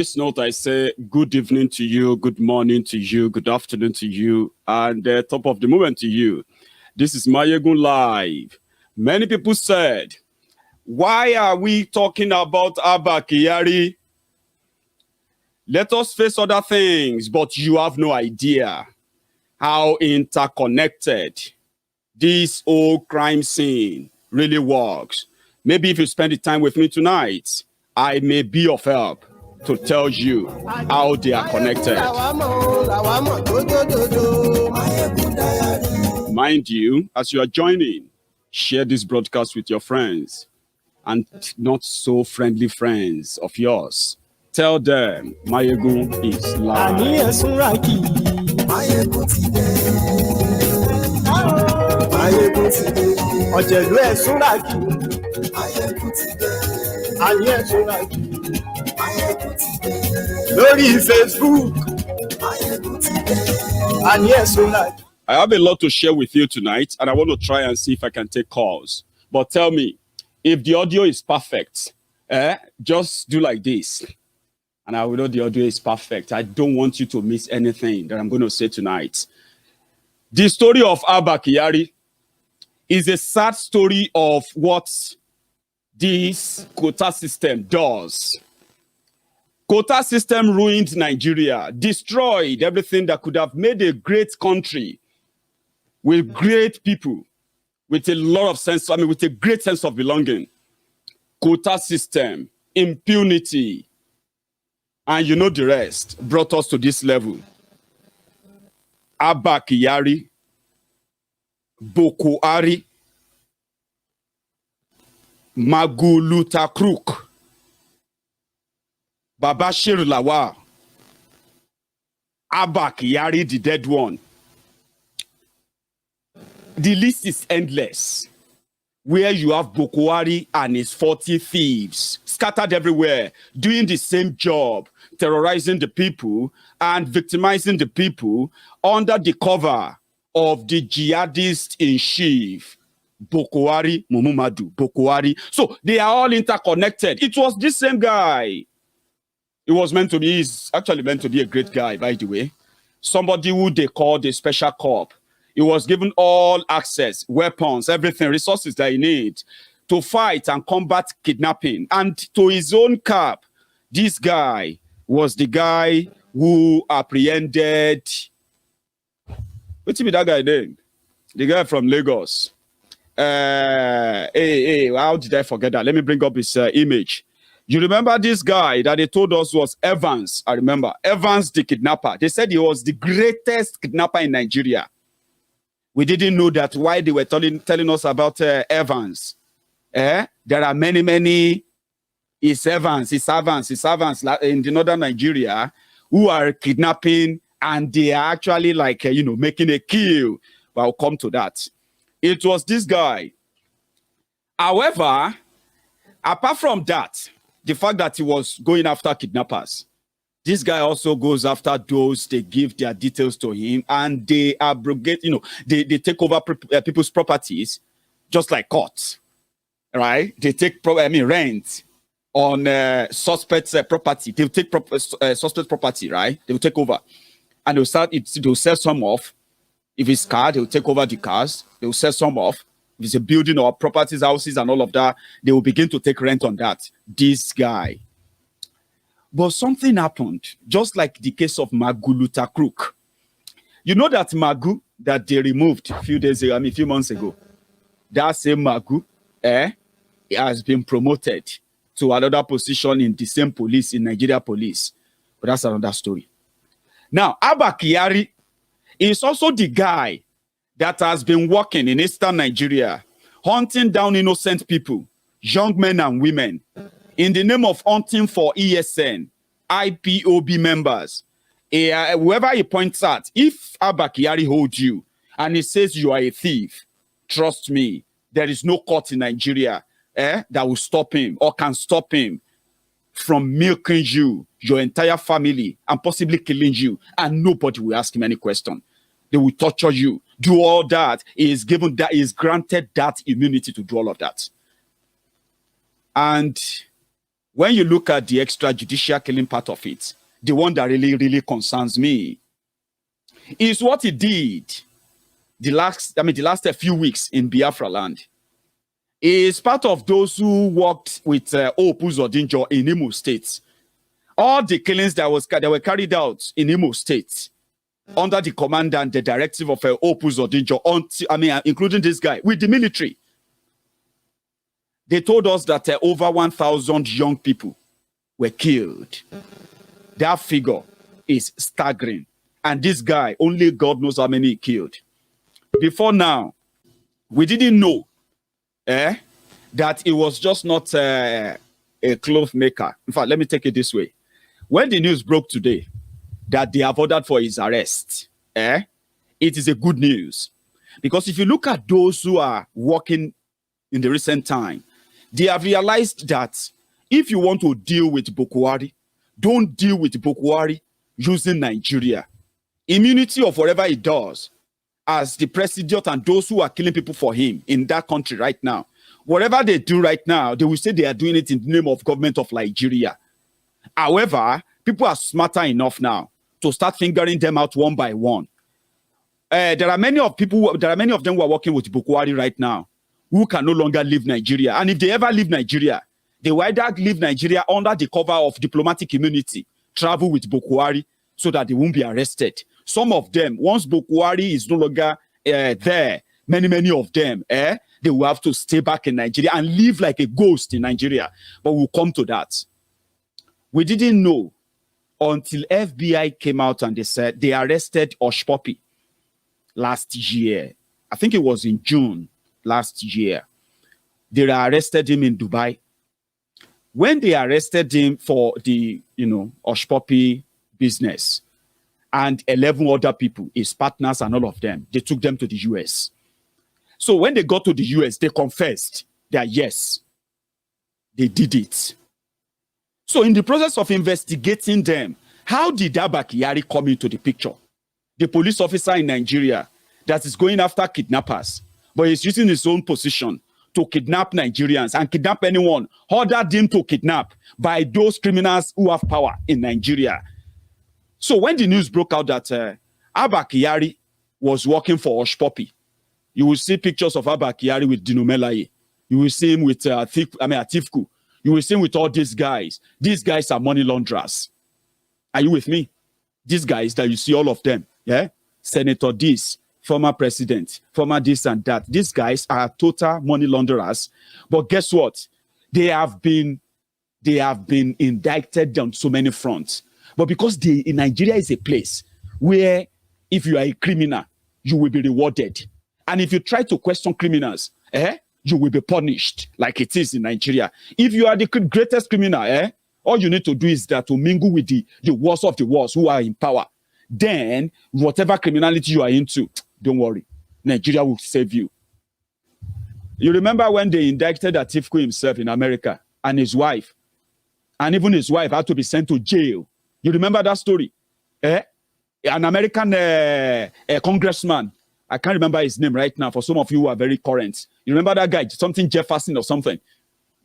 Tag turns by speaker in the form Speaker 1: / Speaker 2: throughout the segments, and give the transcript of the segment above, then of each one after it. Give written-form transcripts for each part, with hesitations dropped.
Speaker 1: This note, I say good evening to you, good morning to you, good afternoon to you, and top of the moment to you. This is Maiyegun Live. Many people said, why are we talking about Abba Kyari? Let us face other things, but you have no idea how interconnected this whole crime scene really works. Maybe if you spend the time with me tonight, I may be of help to tell you how they are connected. Mind you, as you are joining, share this broadcast with your friends and not so friendly friends of yours. Tell them Maiyegun is live.
Speaker 2: Lórí Facebook.
Speaker 1: I have a lot to share with you tonight, and I want to try and see if I can take calls. But tell me, if the audio is perfect, just do like this. And I will know the audio is perfect. I don't want you to miss anything that I'm going to say tonight. The story of Abba Kyari is a sad story of what this quota system does. Quota system ruined Nigeria, destroyed everything that could have made a great country with great people, with a lot of sense, with a great sense of belonging. Quota system, impunity, and you know the rest brought us to this level. Abba Kyari, Boko Haram, Maguluta Crook, Babashir Lawal, Abba Kyari, the dead one. The list is endless. Where you have Boko Haram and his 40 thieves scattered everywhere, doing the same job, terrorizing the people and victimizing the people under the cover of the jihadist in chief, Boko Haram, Mumumadu, Boko Haram. So they are all interconnected. It was this same guy. It was meant to be, he's actually meant to be a great guy, by the way. Somebody who they called a special corp. He was given all access, weapons, everything, resources that he needs to fight and combat kidnapping. And to his own cap, this guy was the guy who apprehended. What's that guy name? The guy from Lagos. How did I forget that? Let me bring up his image. You remember this guy that they told us was Evans? I remember. Evans, the kidnapper. They said he was the greatest kidnapper in Nigeria. We didn't know that why they were telling us about Evans. There are many it's Evans in the northern Nigeria who are kidnapping, and they are actually like, making a kill. But I'll come to that. It was this guy. However, apart from that, the fact that he was going after kidnappers, this guy also goes after those, they give their details to him and they abrogate, they take over people's properties, just like courts, right? They take rent on suspects' property. They'll take suspect property, right? They'll take over and they'll sell some off. If it's car, they'll take over the cars. They'll sell some off. If it's a building or properties, houses and all of that, they will begin to take rent on that. This guy. But something happened, just like the case of Maguluta Crook. You know that Magu that they removed a few months ago, that same Magu, has been promoted to another position in the same police, in Nigeria police. But that's another story. Now, Abba Kyari is also the guy that has been working in Eastern Nigeria, hunting down innocent people, young men and women, in the name of hunting for ESN, IPOB members. Whoever he points at, if Abba Kyari holds you and he says you are a thief, trust me, there is no court in Nigeria that will stop him or can stop him from milking you, your entire family, and possibly killing you, and nobody will ask him any question. They will torture you, do all that. He is granted that immunity to do all of that. And when you look at the extrajudicial killing part of it, the one that really, really concerns me is what he did the last few weeks in Biafra land. He is part of those who worked with Hope Uzodinjo in Imo State. All the killings that were carried out in Imo State under the command and the directive of Hope Uzodinjo, including this guy, with the military. They told us that over 1,000 young people were killed. That figure is staggering. And this guy, only God knows how many he killed. Before now, we didn't know that it was just not a cloth maker. In fact, let me take it this way. When the news broke today that they have ordered for his arrest, it is a good news. Because if you look at those who are working in the recent time, they have realized that if you want to deal with Boko Haram, don't deal with Boko Haram using Nigeria. Immunity of whatever he does, as the president and those who are killing people for him in that country right now, whatever they do right now, they will say they are doing it in the name of government of Nigeria. However, people are smarter enough now to start fingering them out one by one. There are many of them who are working with Boko Haram right now who can no longer leave Nigeria. And if they ever leave Nigeria, they will either leave Nigeria under the cover of diplomatic immunity, travel with Boko Haram so that they won't be arrested. Some of them, once Boko Haram is no longer there, many of them, they will have to stay back in Nigeria and live like a ghost in Nigeria. But we'll come to that. We didn't know until FBI came out and they said they arrested Oshpopi last year. I think it was in June last year. They arrested him in Dubai. When they arrested him for the, Oshpopi business and 11 other people, his partners and all of them, they took them to the US. So when they got to the US, they confessed that yes, they did it. So in the process of investigating them, how did Abba Kyari come into the picture? The police officer in Nigeria that is going after kidnappers, but he's using his own position to kidnap Nigerians and kidnap anyone ordered him to kidnap by those criminals who have power in Nigeria. So when the news broke out that Abba Kyari was working for Oshpopi, you will see pictures of Abba Kyari with Dino Melaye. You will see him with Atifku. You will see him with all these guys. These guys are money launderers. Are you with me? These guys that you see, all of them, Senator this, former president, former this and that. These guys are total money launderers. But guess what? They have been indicted on so many fronts. But because in Nigeria is a place where if you are a criminal, you will be rewarded. And if you try to question criminals, you will be punished like it is in Nigeria. If you are the greatest criminal, all you need to do is that to mingle with the worst of the worst who are in power. Then, whatever criminality you are into, don't worry. Nigeria will save you. You remember when they indicted Atifku himself in America and his wife? And even his wife had to be sent to jail. You remember that story? An American congressman, I can't remember his name right now for some of you who are very current. You remember that guy, something Jefferson or something,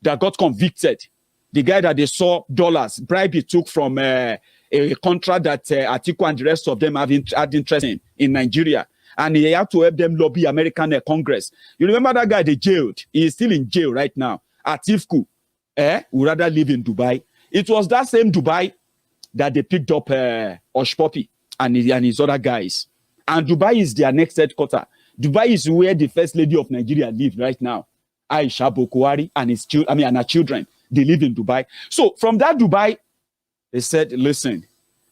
Speaker 1: that got convicted? The guy that they saw dollars, bribe he took from a contract that Atiku and the rest of them had interest in Nigeria. And he had to help them lobby American Congress. You remember that guy they jailed? He is still in jail right now. Atifku would rather live in Dubai. It was that same Dubai that they picked up Oshpopi and his other guys. And Dubai is their next headquarters. Dubai is where the first lady of Nigeria lives right now. Aisha Bokwari and her children. They live in Dubai. So from that Dubai, they said, listen,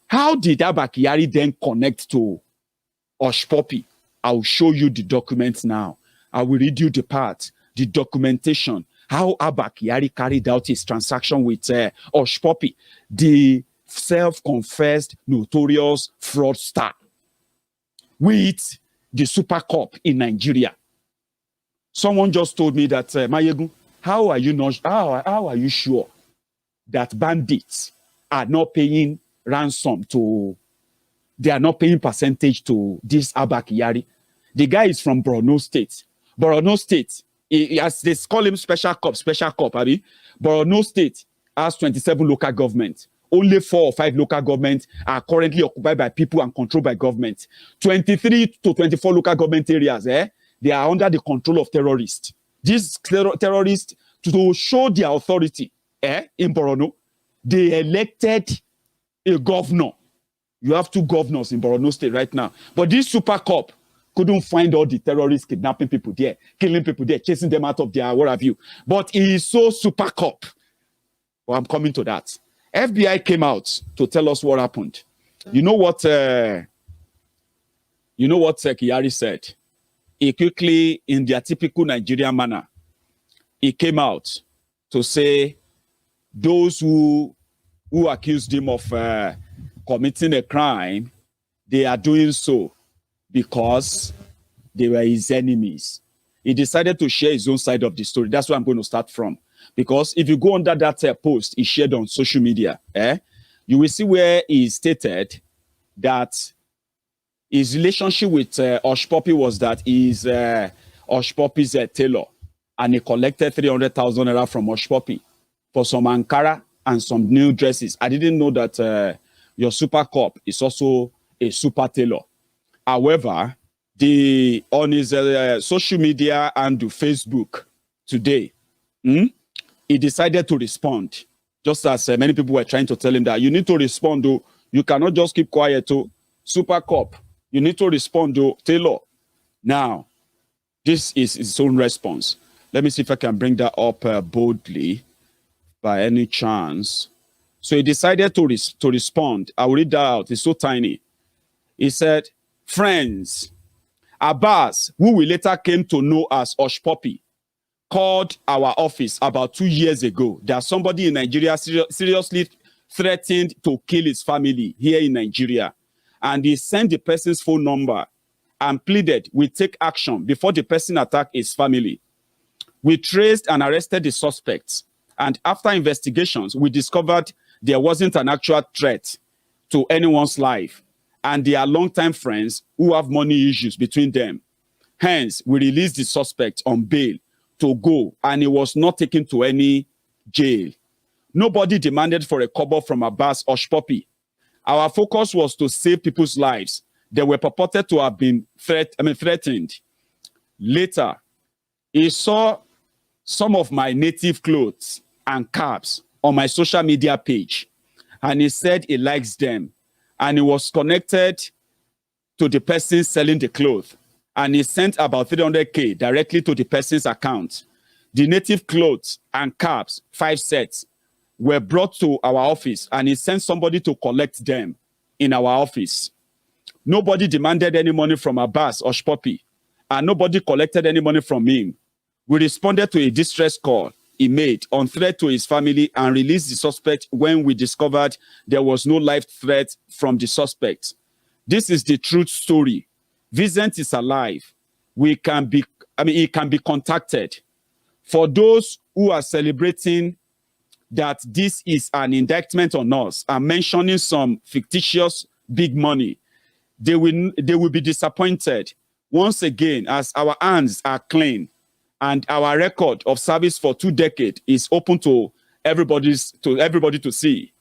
Speaker 1: how did Abba Kyari then connect to Oshpopi? I'll show you the documents now. I will read you the part, the documentation, how Abba Kyari carried out his transaction with Oshpopi, the self-confessed notorious fraudster, with the Super Cup in Nigeria. Someone just told me that, Maiyegun, how are you sure that bandits are not paying ransom they are not paying percentage to this Abba Kyari? The guy is from Borno State. Borno State, as they call him special cop, Borno State has 27 local governments. Only 4 or 5 local governments are currently occupied by people and controlled by government. 23 to 24 local government areas, they are under the control of terrorists. These terrorists, to show their authority in Borno, they elected a governor. You have 2 governors in Borno State right now. But this super cop couldn't find all the terrorists kidnapping people there, killing people there, chasing them out of their what have you. But he is so super cop. Well, I'm coming to that. FBI came out to tell us what happened. You know what Kyari said? He quickly, in their typical Nigerian manner, he came out to say those who accused him of committing a crime, they are doing so because they were his enemies. He decided to share his own side of the story. That's where I'm going to start from. Because if you go under that post he shared on social media, you will see where he stated that his relationship with Hush Puppy was that he's Hush Puppy's tailor, and he collected 300,000 naira from Hush Puppy for some Ankara and some new dresses. I didn't know that your super cop is also a super tailor. However, on his social media and Facebook today, he decided to respond. Just as many people were trying to tell him that you need to respond, though. You cannot just keep quiet, though. Super cop, you need to respond, though. Taylor. Now, this is his own response. Let me see if I can bring that up boldly by any chance. So he decided to respond. I will read that out. It's so tiny. He said, friends, Abbas, who we later came to know as Hush Puppy, called our office about 2 years ago that somebody in Nigeria seriously threatened to kill his family here in Nigeria. And he sent the person's phone number and pleaded we take action before the person attacked his family. We traced and arrested the suspects. And after investigations, we discovered there wasn't an actual threat to anyone's life. And they are longtime friends who have money issues between them. Hence, we released the suspect on bail to go, and he was not taken to any jail. Nobody demanded for a kobo from Abbas Hush Puppy. Our focus was to save people's lives. They were purported to have been threatened. Later, he saw some of my native clothes and caps on my social media page, and he said he likes them, and he was connected to the person selling the clothes. And he sent about 300K directly to the person's account. The native clothes and caps, 5 sets, were brought to our office, and he sent somebody to collect them in our office. Nobody demanded any money from Abbas Hush Puppy, and nobody collected any money from him. We responded to a distress call he made on threat to his family and released the suspect when we discovered there was no life threat from the suspect. This is the truth story. Vincent is alive. He can be contacted. For those who are celebrating that this is an indictment on us and mentioning some fictitious big money, they will be disappointed once again, as our hands are clean and our record of service for 2 decades is open to everybody to see.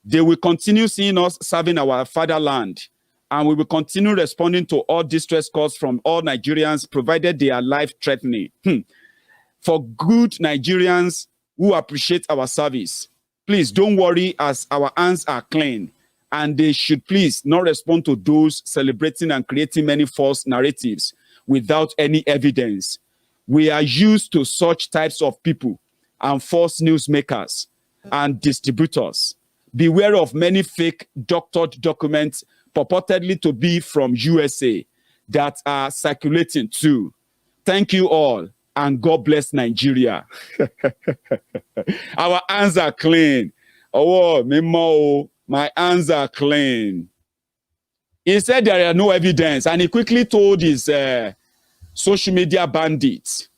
Speaker 1: They will continue seeing us serving our fatherland. And we will continue responding to all distress calls from all Nigerians, provided they are life-threatening. For good Nigerians who appreciate our service, please don't worry, as our hands are clean. And they should please not respond to those celebrating and creating many false narratives without any evidence. We are used to such types of people and false newsmakers and distributors. Beware of many fake doctored documents purportedly to be from USA that are circulating too. Thank you all, and God bless Nigeria. Our hands are clean. Oh, my hands are clean. He said there are no evidence, and he quickly told his social media bandits,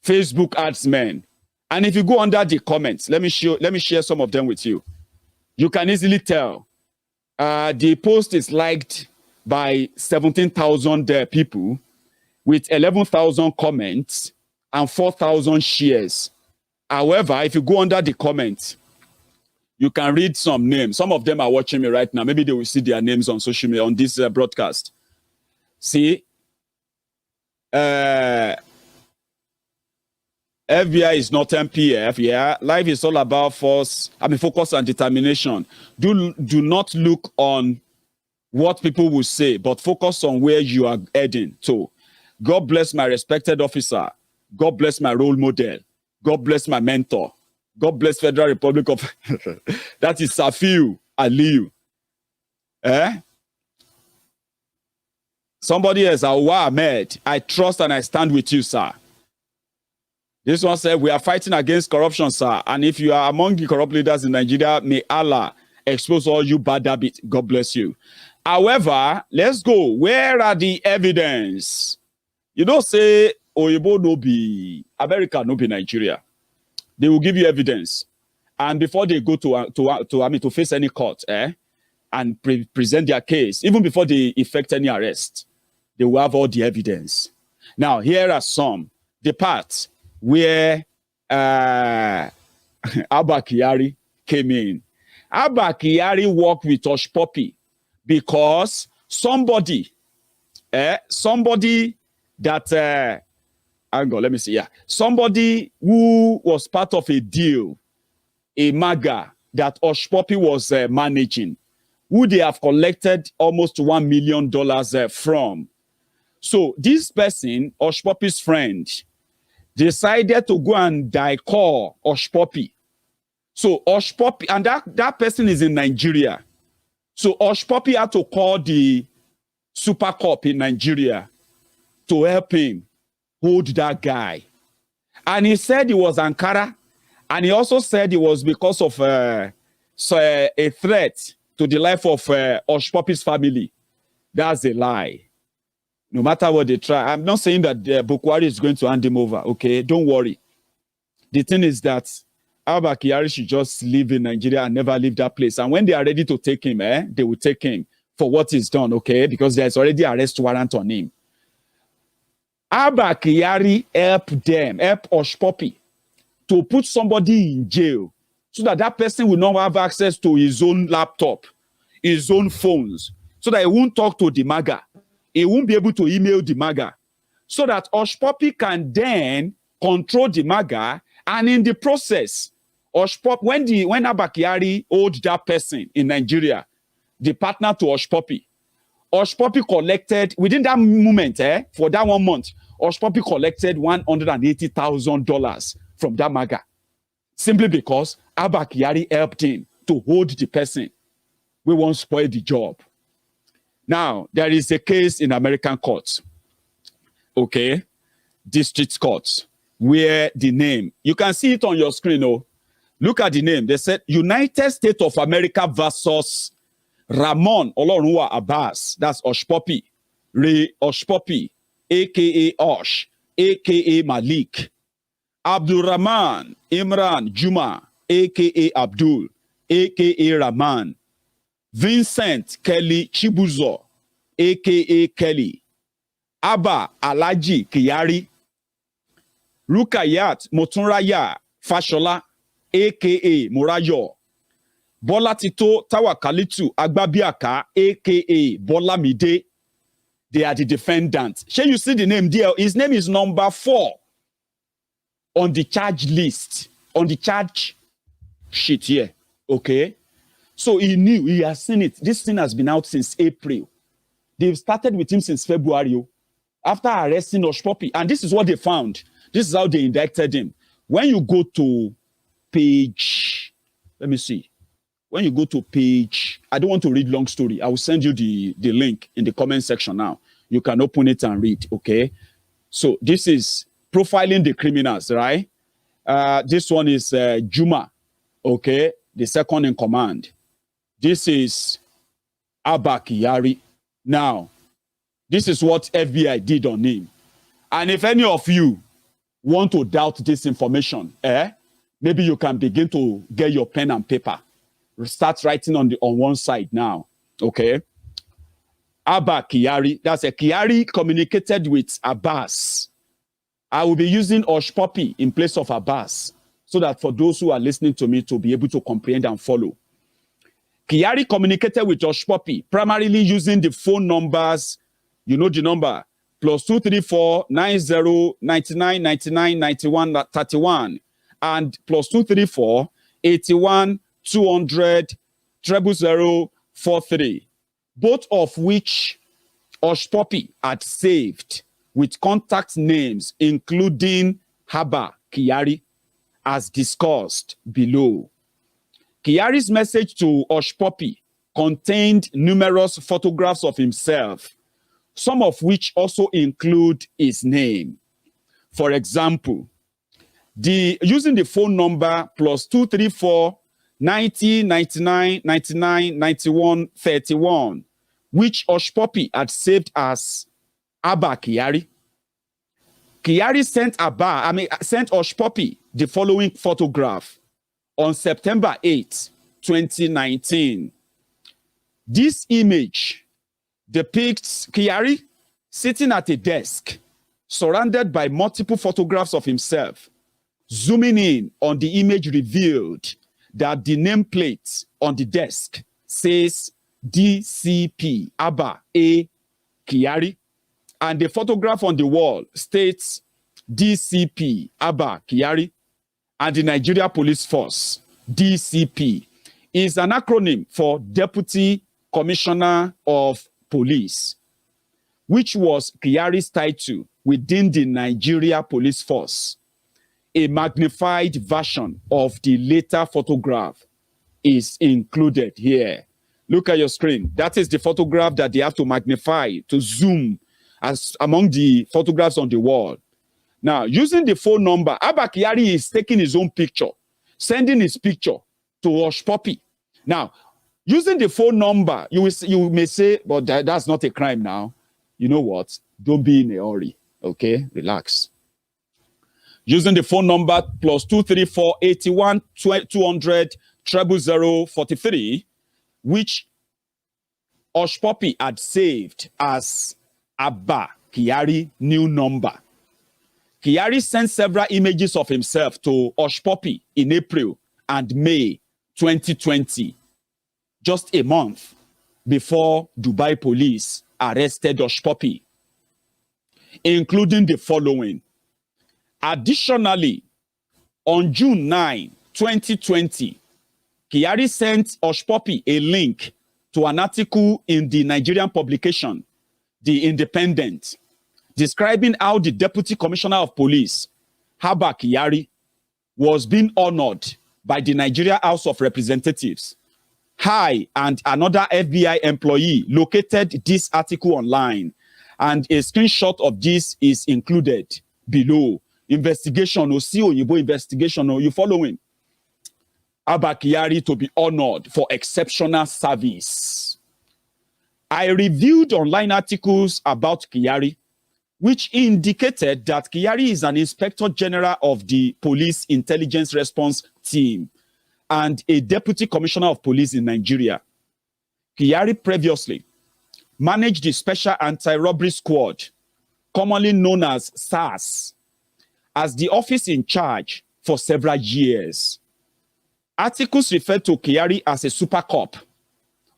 Speaker 1: Facebook adsmen. And if you go under the comments, let me share some of them with you. You can easily tell. The post is liked by 17,000 people with 11,000 comments and 4,000 shares. However, if you go under the comments, You can read some names. Some of them are watching me right now. Maybe they will see their names on social media on this broadcast. See, FBI is not MPF. Yeah, life is all about focus and determination. Do not look on what people will say, but focus on where you are heading to. God bless my respected officer. God bless my role model. God bless my mentor. God bless Federal Republic of... That is Safiu Aliyu. Somebody else, Awa Ahmed. I trust and I stand with you, sir. This one said, we are fighting against corruption, sir. And if you are among the corrupt leaders in Nigeria, may Allah expose all you bad habits. God bless you. However, let's go. Where are the evidence? You don't say, Oyibo no be, America no be Nigeria. They will give you evidence. And before they go to face any court, and present their case, even before they effect any arrest, they will have all the evidence. Now, here are some. The parts where Abba Kyari came in. Abba Kyari worked with Hush Puppy because somebody that hang on, let me see. Yeah, somebody who was part of a deal, a MAGA that Hush Puppy was managing, who they have collected almost $1 million from. So this person, Hush Puppy's friend, decided to go and call Hush Puppy. So Hush Puppy, and that person is in Nigeria. So Hush Puppy had to call the Super Cop in Nigeria to help him hold that guy. And he said it was Ankara. And he also said it was because of a threat to the life of Hush Puppy's family. That's a lie. No matter what they try. I'm not saying that Bukwari is going to hand him over, okay? Don't worry. The thing is that Abba Kyari should just live in Nigeria and never leave that place. And when they are ready to take him, they will take him for what he's done, okay? Because there's already an arrest warrant on him. Abba Kyari help Hush Puppy to put somebody in jail so that that person will not have access to his own laptop, his own phones, so that he won't talk to the MAGA. He won't be able to email the MAGA. So that Hush Puppy can then control the MAGA, and in the process, Hush Puppy, when Abba Kyari owed that person in Nigeria, the partner to Hush Puppy collected, within that moment, for that 1 month, Hush Puppy collected $180,000 from that MAGA. Simply because Abba Kyari helped him to hold the person. We won't spoil the job. Now, there is a case in American courts, okay, district courts, where the name, you can see it on your screen, oh. Look at the name. They said United States of America versus Ramon Olorunwa Abbas. That's Hush Puppy. Hush Puppy, a.k.a. Hush, a.k.a. Malik. Abdul Rahman Imran Juma, a.k.a. Abdul, a.k.a. Rahman. Vincent Kelly Chibuzo, a.k.a. Kelly. Abba Alaji Kyari. Rukayat Motunraya Fashola, a.k.a. Murayo. Bola Tito Tawakalitu Agbabiaka, a.k.a. Bola Mide. They are the defendants. Shall you see the name there? His name is number 4 on the charge list, on the charge sheet here. Okay? So he knew, he has seen it. This thing has been out since April. They've started with him since February after arresting Hush Puppy. And this is what they found. This is how they indicted him. When you go to page, let me see. When you go to page, I don't want to read long story. I will send you the link in the comment section now. You can open it and read, okay? So this is profiling the criminals, right? This one is Juma, okay? The second in command. This is Abba Kyari. Now, this is what FBI did on him. And if any of you want to doubt this information, maybe you can begin to get your pen and paper. Start writing on one side now, okay? Abba Kyari, that's a Kyari communicated with Abbas. I will be using Hush Puppy in place of Abbas. so that for those who are listening to me to be able to comprehend and follow. Kyari communicated with Hush Puppy primarily using the phone numbers, you know the number, +234 90 99 99 91 31 and +234 81 200 00043, both of which Hush Puppy had saved with contact names including Haba Kyari, as discussed below. Kyari's message to Hush Puppy contained numerous photographs of himself, some of which also include his name. For example, using the phone number +234 90 99 99 91 31, which Hush Puppy had saved as Abba Kyari. Kyari sent Hush Puppy the following photograph on September 8, 2019. This image depicts Kyari sitting at a desk, surrounded by multiple photographs of himself. Zooming in on the image revealed that the nameplate on the desk says DCP Abba A. Kyari, and the photograph on the wall states DCP Abba Kyari, and the Nigeria Police Force, DCP, is an acronym for Deputy Commissioner of Police, which was Kyari's title within the Nigeria Police Force. A magnified version of the later photograph is included here. Look at your screen. That is the photograph that they have to magnify, to zoom as among the photographs on the wall. Now, using the phone number, Abba Kyari is taking his own picture, sending his picture to Hush Puppy. Now, using the phone number, you may say, but that's not a crime now. You know what? Don't be in a hurry, okay? Relax. Using the phone number +234 81 200 00043, which Hush Puppy had saved as Abba Kyari new number. Kyari sent several images of himself to Hush Puppy in April and May 2020, just a month before Dubai police arrested Hush Puppy, including the following. Additionally, on June 9, 2020, Kyari sent Hush Puppy a link to an article in the Nigerian publication, The Independent, describing how the Deputy Commissioner of Police, Haba Kyari, was being honored by the Nigeria House of Representatives. Hi and another FBI employee located this article online, and a screenshot of this is included below. Investigation, investigation, you following? Haba Kyari to be honored for exceptional service. I reviewed online articles about Kyari, which indicated that Kyari is an Inspector General of the Police Intelligence Response Team and a Deputy Commissioner of Police in Nigeria. Kyari previously managed the Special Anti-Robbery Squad, commonly known as SARS, as the office in charge for several years. Articles refer to Kyari as a super cop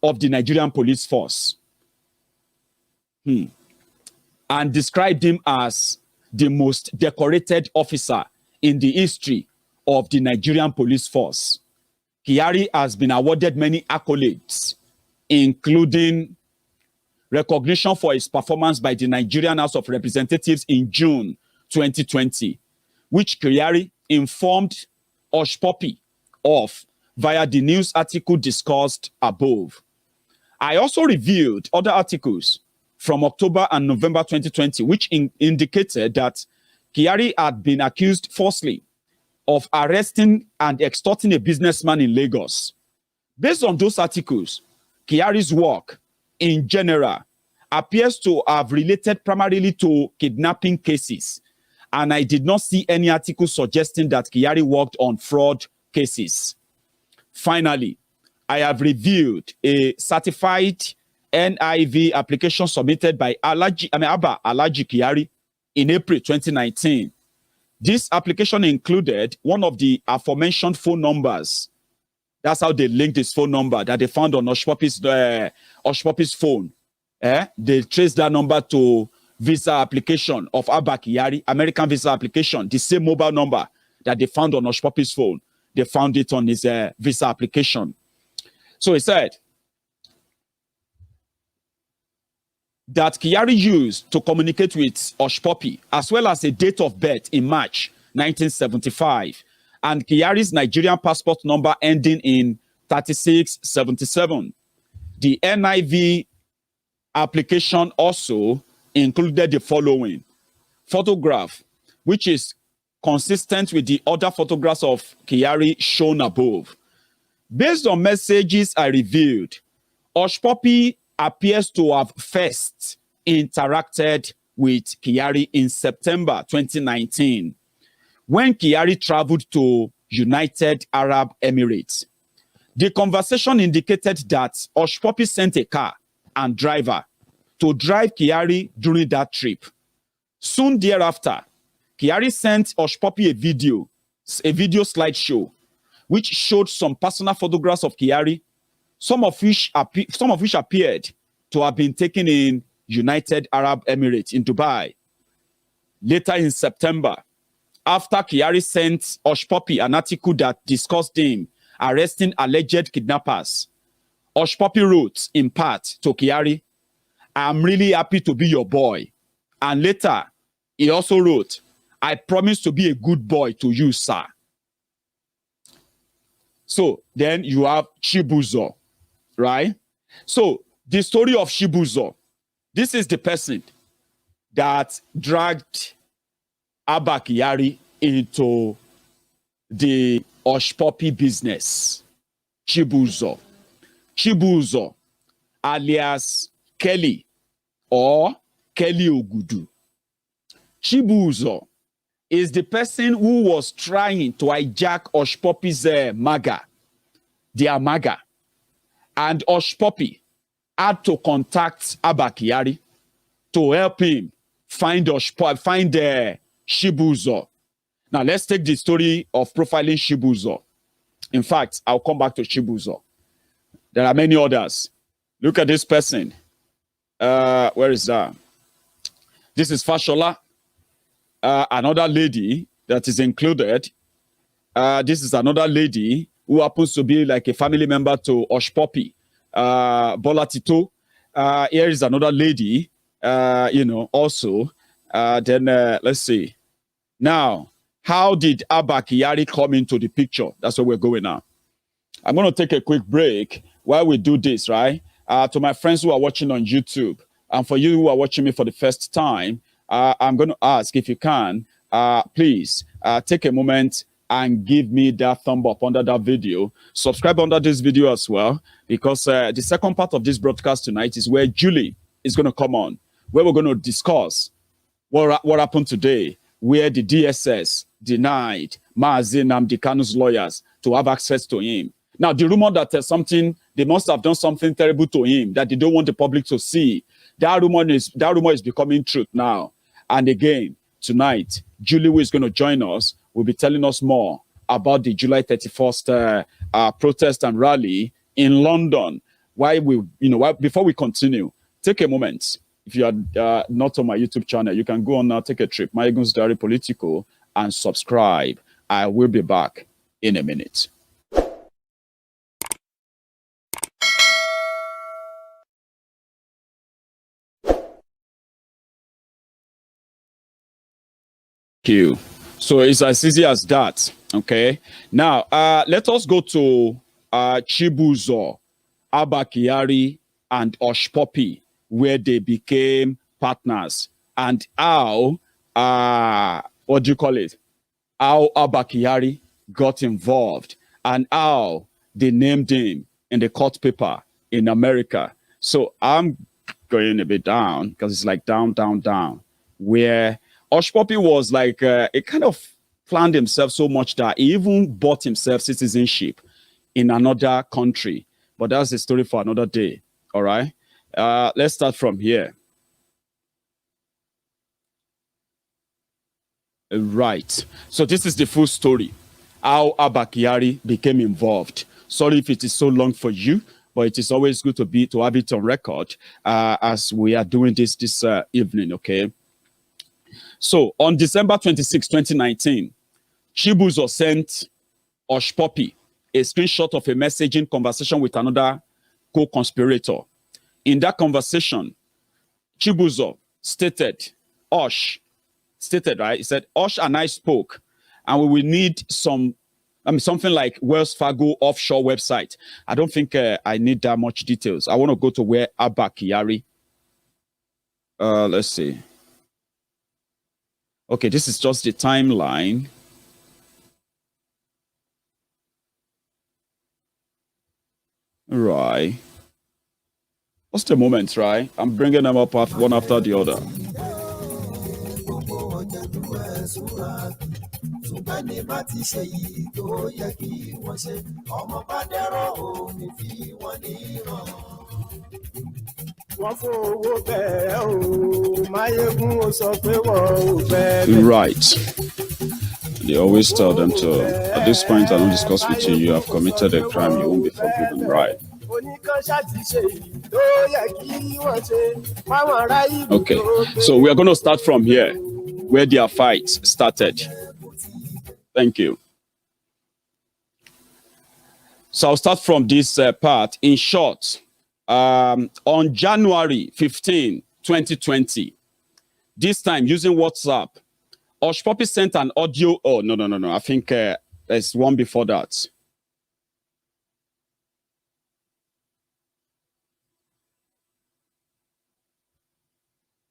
Speaker 1: of the Nigerian police force, and described him as the most decorated officer in the history of the Nigerian police force. Kyari has been awarded many accolades, including recognition for his performance by the Nigerian House of Representatives in June 2020, which Kyari informed Hush Puppy of via the news article discussed above. I also reviewed other articles from October and November 2020, which indicated that Kyari had been accused falsely of arresting and extorting a businessman in Lagos. Based on those articles, Kyari's work in general appears to have related primarily to kidnapping cases, and I did not see any article suggesting that Kyari worked on fraud cases. Finally, I have reviewed a certified NIV application submitted by Abba Kyari in April 2019. This application included one of the aforementioned phone numbers. That's how they linked this phone number that they found on Oshpopi's phone. They traced that number to visa application of Abba Kyari, American visa application, the same mobile number that they found on Oshpopi's phone. They found it on his visa application. So he said that Kyari used to communicate with Oshpopi, as well as a date of birth in March 1975, and Kyari's Nigerian passport number ending in 3677. The NIV application also included the following photograph, which is consistent with the other photographs of Kyari shown above. Based on messages I reviewed, Oshpopi appears to have first interacted with Kyari in September 2019, when Kyari traveled to United Arab Emirates. The conversation indicated that Oshpopi sent a car and driver to drive Kyari during that trip. Soon thereafter, Kyari sent Oshpopi a video slideshow, which showed some personal photographs of Kyari, some of which appeared to have been taken in United Arab Emirates in Dubai. Later in September, after Kyari sent Oshpopi an article that discussed him arresting alleged kidnappers, Oshpopi wrote in part to Kyari, "I'm really happy to be your boy." And later, he also wrote, "I promise to be a good boy to you, sir." So then you have Chibuzo, right? So the story of Chibuzo, this is the person that dragged Abba Kyari into the Oshpopi business. Chibuzo, alias Kelly or Kelly Ogudu. Chibuzo is the person who was trying to hijack Oshpopi's their MAGA. And Oshpopi had to contact Abba Kyari to help him find Chibuzo. Now, let's take the story of profiling Chibuzo. In fact, I'll come back to Chibuzo. There are many others. Look at this person. Where is that? This is Fashola. Another lady that is included. This is another lady who happens to be like a family member to Oshpopi. Bola Tito. Here is another lady, also. Then let's see. Now, how did Abba Kyari come into the picture? That's where we're going now. I'm going to take a quick break while we do this, right? To my friends who are watching on YouTube, and for you who are watching me for the first time, I'm going to ask if you can, please take a moment and give me that thumb up under that video. Subscribe under this video as well, because the second part of this broadcast tonight is where Julie is going to come on, where we're going to discuss what happened today, where the DSS denied Mazi Nnamdi Kanu's lawyers to have access to him. Now, the rumor that they must have done something terrible to him that they don't want the public to see, that rumor is becoming truth now. And again, tonight, Julie, who is going to join us, will be telling us more about the July 31st protest and rally in London. Before we continue, take a moment. If you are not on my YouTube channel, you can go on now, take a trip, Maiyegun's Diary Politico, and subscribe. I will be back in a minute. You. So it's as easy as that. Okay. Now, let us go to Chibuzo, Abba Kyari, and Oshpopi, where they became partners, and how what do you call it? How Abba Kyari got involved, and how they named him in the court paper in America. So I'm going a bit down because it's like down, where Oshpopi was like, it kind of planned himself so much that he even bought himself citizenship in another country. But that's a story for another day. All right. Let's start from here. Right. So this is the full story. How Abba Kyari became involved. Sorry if it is so long for you, but it is always good to have it on record as we are doing this evening, okay? So on December 26, 2019, Chibuzo sent Osh Poppy a screenshot of a messaging conversation with another co-conspirator. In that conversation, Chibuzo stated, right? He said, Osh and I spoke, and we will need something like Wells Fargo offshore website. I don't think I need that much details. I want to go to where Abba Kyari. Let's see. Okay, this is just the timeline. Right. What's the moment, right? I'm bringing them up one after the other. Right. They always tell them to, at this point, I don't discuss with you, you have committed a crime, you won't be forgiven, right? Okay, so we are going to start from here, where their fight started. Thank you. So I'll start from this part. In short, on January 15, 2020, this time using WhatsApp, Osh Poppy sent an audio. Oh, no. I think there's one before that.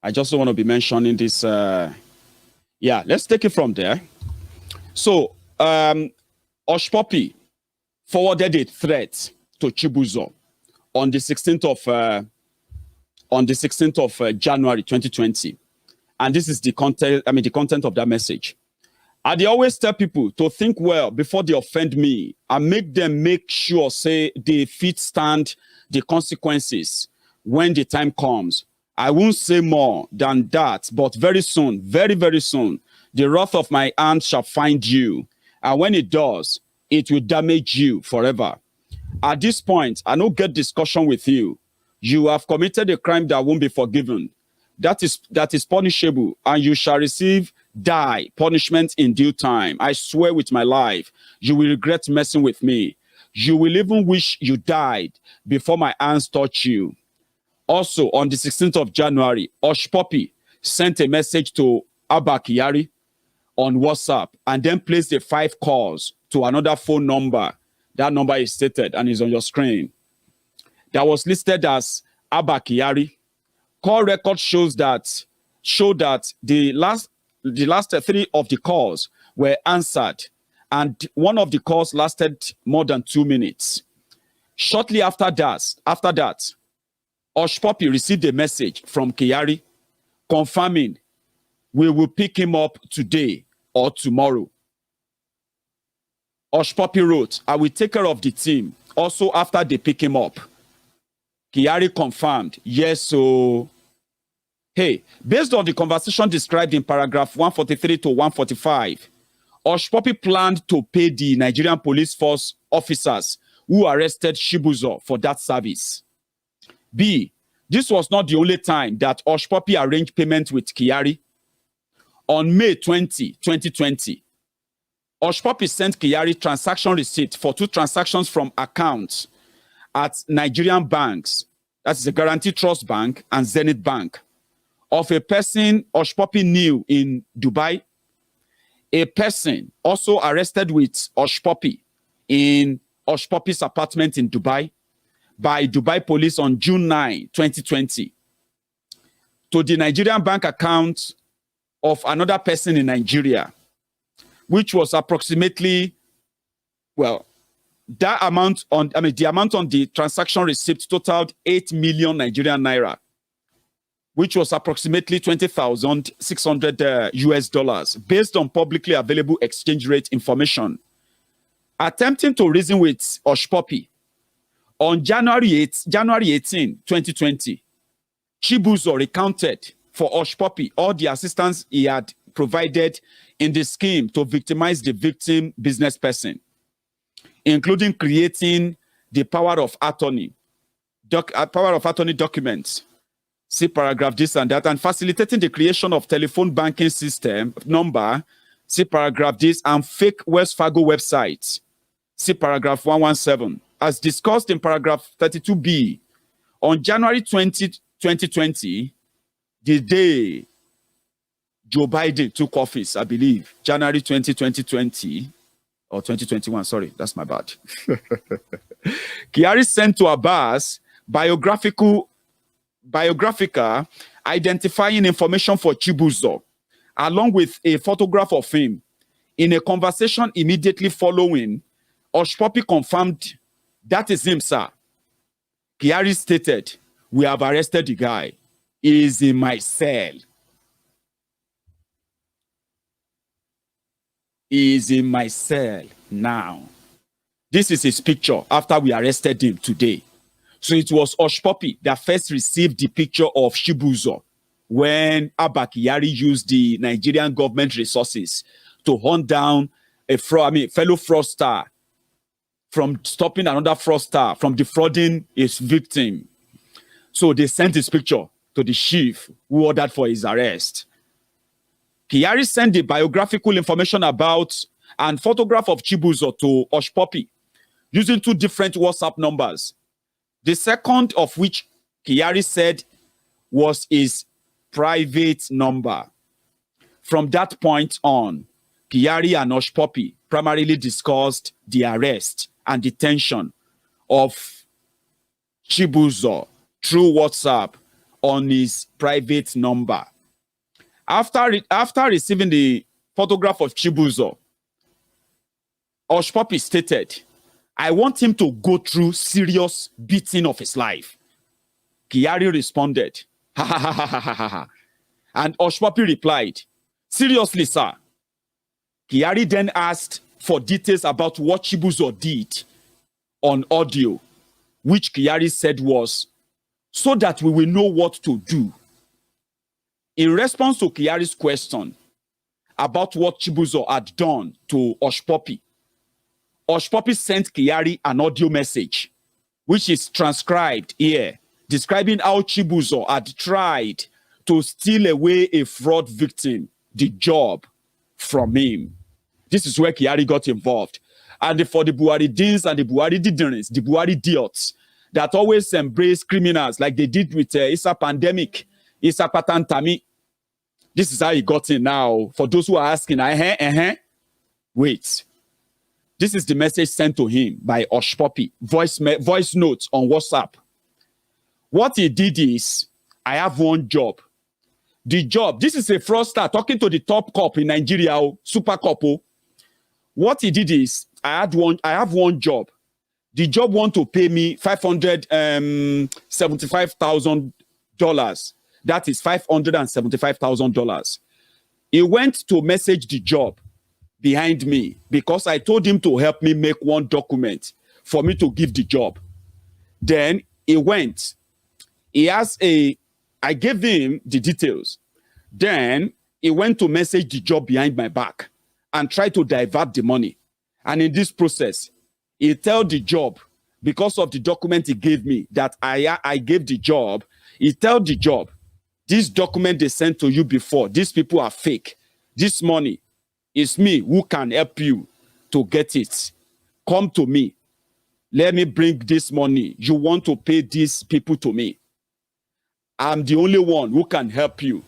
Speaker 1: I just don't want to be mentioning this. Yeah, let's take it from there. So, Osh Poppy forwarded a threat to Chibuzo on the 16th of January 2020. And this is the content, the content of that message. I always tell people to think well before they offend me and make them make sure, say, they fit stand the consequences when the time comes. I won't say more than that, but very soon, very, very soon, the wrath of my hand shall find you. And when it does, it will damage you forever. At this point, I don't get discussion with you. You have committed a crime that won't be forgiven. That is punishable, and you shall receive punishment in due time. I swear with my life, you will regret messing with me. You will even wish you died before my hands touch you. Also, on the 16th of January, Osh Poppy sent a message to Abba Kyari on WhatsApp and then placed the 5 calls to another phone number. That number is stated and is on your screen. That was listed as Abba Kyari. Call record show that the last 3 of the calls were answered, and one of the calls lasted more than 2 minutes. Shortly after that, Osh Poppy received a message from Kyari confirming we will pick him up today or tomorrow. Osh Poppy wrote, I will take care of the team also after they pick him up. Kyari confirmed, yes, so... Hey, based on the conversation described in paragraph 143 to 145, Osh Poppy planned to pay the Nigerian police force officers who arrested Chibuzo for that service. B, this was not the only time that Osh Poppy arranged payment with Kyari. On May 20, 2020, Osh Poppy sent Kyari transaction receipt for 2 transactions from accounts at Nigerian banks, that's the Guarantee Trust Bank and Zenith Bank, of a person Osh Poppy knew in Dubai, a person also arrested with Osh Poppy in Osh Poppy's apartment in Dubai by Dubai police on June 9, 2020, to the Nigerian bank account of another person in Nigeria, which was approximately, the amount on the transaction receipt totaled 8 million Nigerian naira, which was approximately $20,600 US, based on publicly available exchange rate information. Attempting to reason with Osh Poppy, on January 18, 2020, Chibuzo recounted for Osh Poppy all the assistance he had provided in the scheme to victimize the victim business person, including creating the power of attorney documents, see paragraph this and that, and facilitating the creation of telephone banking system number, see paragraph this, and fake Wells Fargo websites, see paragraph 117, as discussed in paragraph 32B. On January 20, 2020, the day Joe Biden took office, I believe, January 20, 2020, or 2021, sorry, that's my bad. Kyari sent to Abbas biographical identifying information for Chibuzo, along with a photograph of him. In a conversation immediately following, Oshpopi confirmed, "That is him, sir." Kyari stated, "We have arrested the guy. He is in my cell. He is in my cell now." This is his picture after we arrested him today. So it was Oshpopi that first received the picture of Chibuzo when Abba Kyari used the Nigerian government resources to hunt down a fellow fraudster from stopping another fraudster from defrauding his victim. So they sent his picture to the chief who ordered for his arrest. Kyari sent the biographical information about and photograph of Chibuzo to Oshpopi using two different WhatsApp numbers. The second of which Kyari said was his private number. From that point on, Kyari and Oshpopi primarily discussed the arrest and detention of Chibuzo through WhatsApp on his private number. After receiving the photograph of Chibuzo, Oshpopi stated, "I want him to go through serious beating of his life." Kyari responded, "Ha ha ha ha ha ha ha." And Oshpopi replied, "Seriously, sir?" Kyari then asked for details about what Chibuzo did on audio, which Kyari said was, "So that we will know what to do." In response to Kyari's question about what Chibuzo had done to Oshpopi, Oshpopi sent Kyari an audio message, which is transcribed here, describing how Chibuzo had tried to steal away a fraud victim the job from him. This is where Kyari got involved. And for the Buhari Deans and the Buhari Diderins, the Buhari Diots, that always embrace criminals like they did with Issa Pandemic, Issa Patantami. This is how he got in now. For those who are asking, wait. This is the message sent to him by Oshpopi, voice notes on WhatsApp. What he did is, "I have one job. The job," this is a fraudster talking to the top cop in Nigeria, super cop. What he did is, I have one job. The job want to pay me $575,000. That is $575,000. He went to message the job behind me because I told him to help me make one document for me to give the job. Then he went. I gave him the details. Then he went to message the job behind my back and tried to divert the money. And in this process, he told the job, because of the document he gave me, that I gave the job, he told the job, "This document they sent to you before, these people are fake. This money is me who can help you to get it. Come to me. Let me bring this money. You want to pay these people to me. I'm the only one who can help you."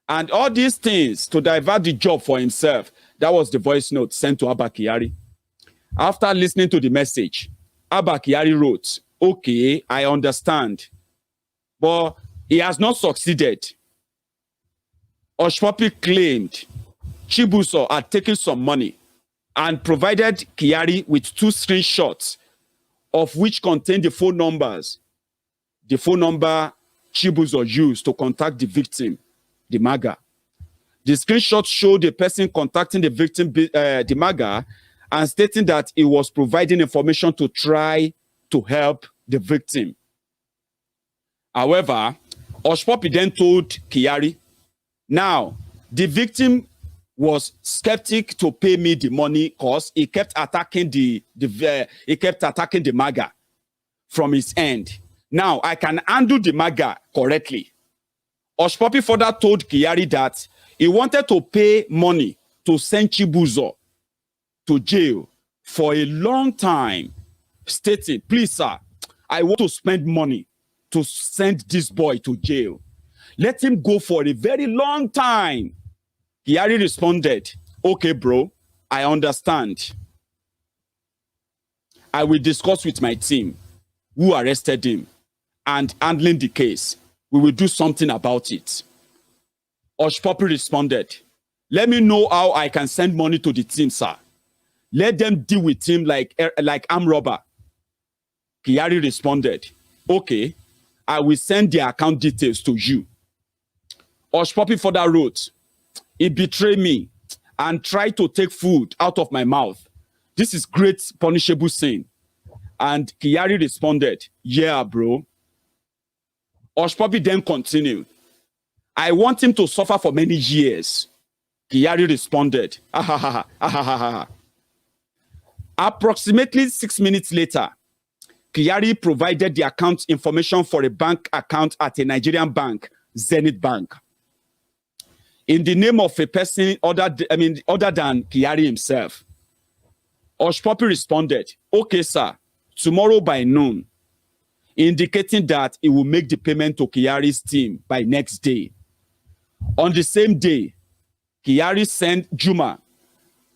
Speaker 1: And all these things to divert the job for himself. That was the voice note sent to Abba Kyari. After listening to the message, Abba Kyari wrote, "Okay, I understand. But he has not succeeded." Oshpopi claimed Chibuzo had taken some money and provided Kyari with two screenshots of which contained the phone numbers. The phone number Chibuzo used to contact the victim, the MAGA. The screenshot showed the person contacting the victim, the MAGA, and stating that he was providing information to try to help the victim. However, Oshpopi then told Kyari, "Now, the victim was skeptic to pay me the money because he kept attacking the MAGA from his end. Now I can handle the MAGA correctly. Oshpopi further told Kyari that he wanted to pay money to send Chibuzo to jail for a long time, stating, please, sir, I want to spend money to send this boy to jail. Let him go for a very long time. Kyari responded, okay, bro, I understand. I will discuss with my team who arrested him and handling the case. We will do something about it. Oshpopi responded, let me know how I can send money to the team, sir. Let them deal with him like armed robber. Kyari responded, okay, I will send the account details to you. Oshpopi further wrote, he betrayed me and tried to take food out of my mouth. This is great punishable sin. And Kyari responded, yeah, bro. Oshpopi then continued, I want him to suffer for many years. Kyari responded, Approximately 6 minutes later, Kyari provided the account information for a bank account at a Nigerian bank, Zenith Bank, in the name of a person other than Kyari himself. Oshpopi responded, okay, sir, tomorrow by noon, indicating that he will make the payment to Kyari's team by next day. On the same day, Kyari sent Juma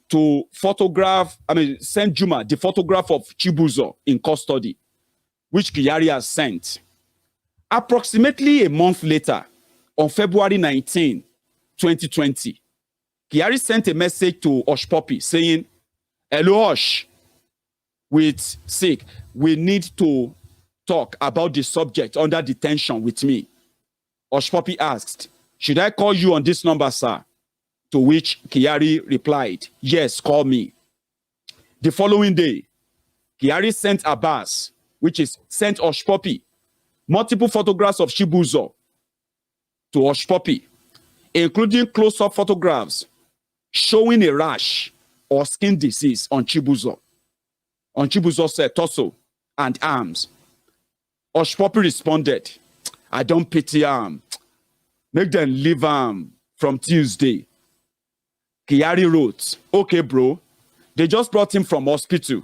Speaker 1: the photograph of Chibuzo in custody, which Kyari has sent. Approximately a month later, on February 19, 2020, Kyari sent a message to Oshpopi saying, hello, Osh, we need to talk about the subject under detention with me. Oshpopi asked, should I call you on this number, sir? To which Kyari replied, yes, call me. The following day, Kyari sent Abbas, sent Oshpopi, multiple photographs of Chibuzo to Oshpopi, including close-up photographs showing a rash or skin disease on Chibuzo's torso and arms. Oshpopi responded, I don't pity him. Make them leave him from Tuesday. Kyari wrote, okay, bro, they just brought him from hospital.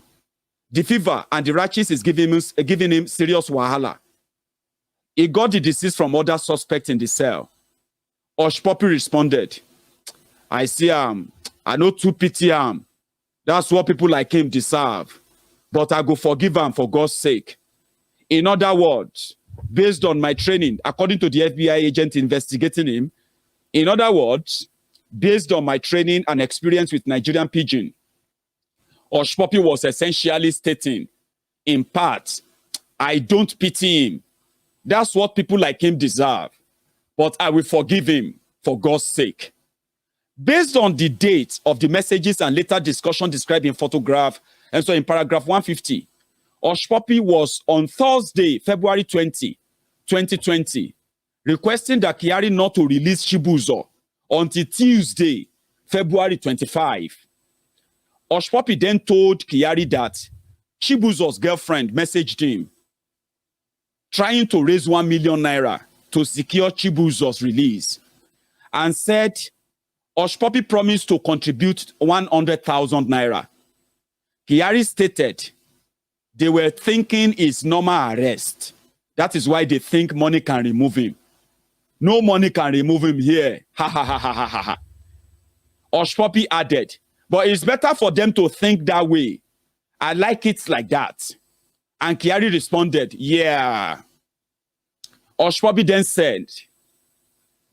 Speaker 1: The fever and the rashes is giving him serious wahala. He got the disease from other suspects in the cell. Oshpopi responded, I see him. I know too pity him. That's what people like him deserve. But I go forgive him for God's sake. In other words, based on my training, according to the FBI agent investigating him, in other words, based on my training and experience with Nigerian Pidgin, Oshpopi was essentially stating, in part, I don't pity him. That's what people like him deserve. But I will forgive him for God's sake. Based on the date of the messages and later discussion described in photograph, and so in paragraph 150, Oshpopi was on Thursday, February 20, 2020, requesting that Kyari not to release Chibuzo until Tuesday, February 25. Oshpopi then told Kyari that Chibuzo's girlfriend messaged him, trying to raise 1 million naira to secure Chibuzo's release, and said Oshpopi promised to contribute 100,000 naira. Kyari stated they were thinking it's normal arrest. That is why they think money can remove him. No money can remove him here. Ha ha ha ha ha ha. Oshpopi added, but it's better for them to think that way. I like it like that. And Kyari responded, yeah. Oshpopi then said,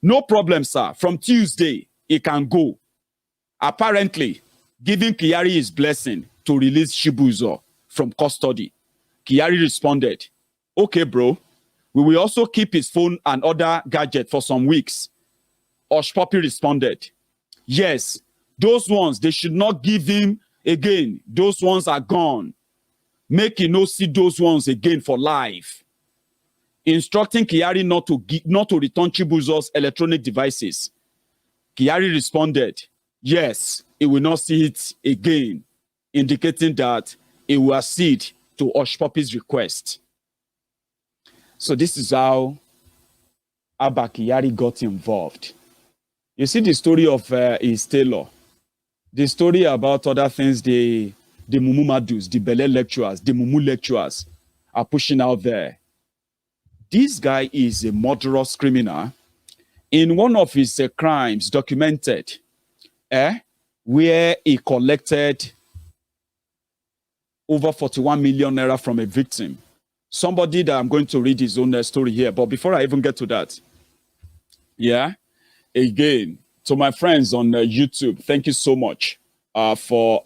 Speaker 1: no problem, sir. From Tuesday, he can go. Apparently, giving Kyari his blessing to release Chibuzo from custody. Kyari responded, okay, bro. We will also keep his phone and other gadget for some weeks. Oshpopi responded, yes, those ones, they should not give him again. Those ones are gone. Make him no see those ones again for life. Instructing Kyari not to return Chibuzo's electronic devices. Kyari responded, yes, he will not see it again, indicating that he will accede to Hush Puppy's request. So this is how Abba Kyari got involved. You see the story of his tailor, the story about other things the Mumu Madus, the Bele lecturers, the Mumu lecturers are pushing out there. This guy is a murderous criminal. In one of his crimes documented, where he collected over 41 million naira from a victim. Somebody that I'm going to read his own story here. But before I even get to that, again, to my friends on YouTube, thank you so much for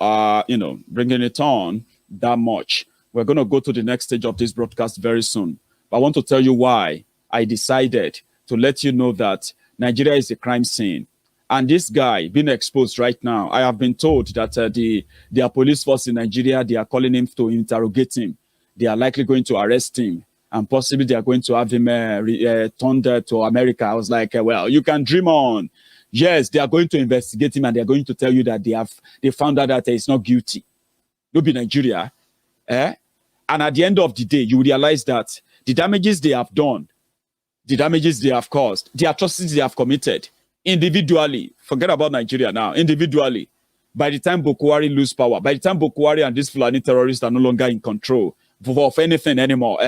Speaker 1: bringing it on that much. We're going to go to the next stage of this broadcast very soon. But I want to tell you why I decided to let you know that Nigeria is a crime scene. And this guy being exposed right now, I have been told that their police force in Nigeria, they are calling him to interrogate him. They are likely going to arrest him. And possibly they are going to have him turned to America. I was like, well, you can dream on. Yes, they are going to investigate him and they are going to tell you that they found out that he's not guilty. No be Nigeria. And at the end of the day, you realize that the damages they have done, the damages they have caused, the atrocities they have committed, individually, forget about Nigeria now, individually, by the time Boko Haram lose power, by the time Boko Haram and these Fulani terrorists are no longer in control of anything anymore,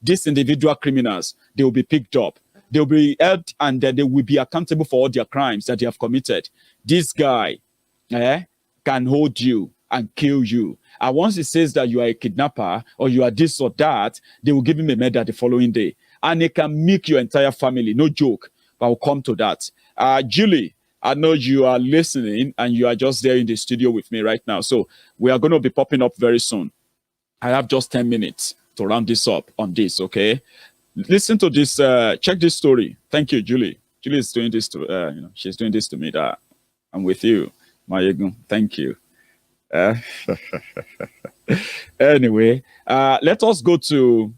Speaker 1: these individual criminals, they will be picked up. They will be held and they will be accountable for all their crimes that they have committed. This guy can hold you and kill you. And once he says that you are a kidnapper or you are this or that, they will give him a murder the following day. And it can make your entire family, no joke, but I'll come to that. Julie, I know you are listening and you are just there in the studio with me right now. So we are going to be popping up very soon. I have just 10 minutes to round this up on this, okay? Listen to this, check this story. Thank you, Julie. Julie is doing this to, she's doing this to me that I'm with you, Maiyegun. Thank you. Anyway, let us go to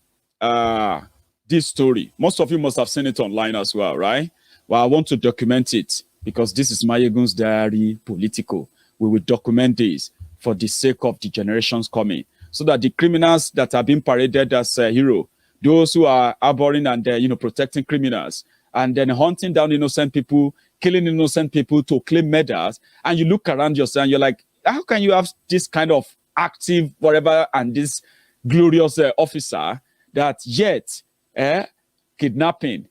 Speaker 1: this story. Most of you must have seen it online as well, right? Well, I want to document it because this is Maiyegun's diary, Politico. We will document this for the sake of the generations coming, so that the criminals that are being paraded as a hero, those who are harboring and protecting criminals, and then hunting down innocent people, killing innocent people to claim murders, and you look around yourself and you're like, how can you have this kind of active whatever and this glorious officer that yet kidnapping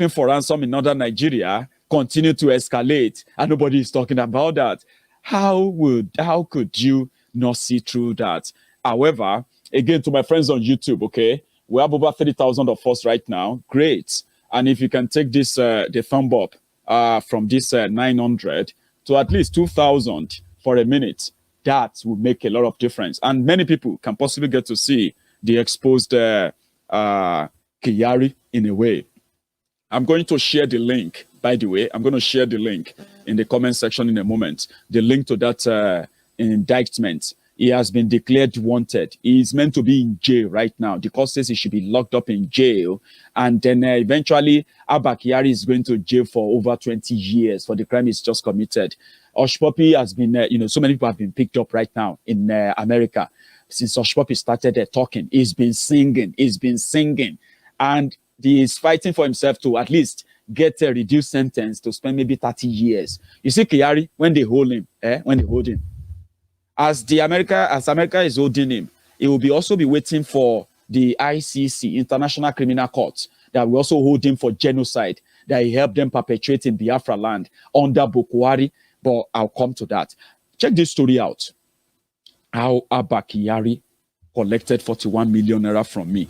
Speaker 1: for ransom in northern Nigeria continue to escalate and nobody is talking about that? How could you not see through that? However, again, to my friends on YouTube, okay, we have over 30,000 of us right now. Great. And if you can take this the thumb up from this 900 to at least 2,000 for a minute, that will make a lot of difference. And many people can possibly get to see the exposed Kyari in a way. I'm going to share the link, by the way. I'm going to share the link in the comment section in a moment. The link to that indictment. He has been declared wanted. He is meant to be in jail right now. The court says he should be locked up in jail. And then eventually, Abba Kyari is going to jail for over 20 years for the crime he's just committed. Hush Puppy has been, so many people have been picked up right now in America. Since Hush Puppy started talking, he's been singing. And he is fighting for himself to at least get a reduced sentence to spend maybe 30 years. You see Kyari, when they hold him, as America is holding him, he will also be waiting for the ICC, International Criminal Court, that will also hold him for genocide that he helped them perpetrate in Biafra land under Boko Haram. But I'll come to that. Check this story out. How Abba Kyari collected 41 million naira from me.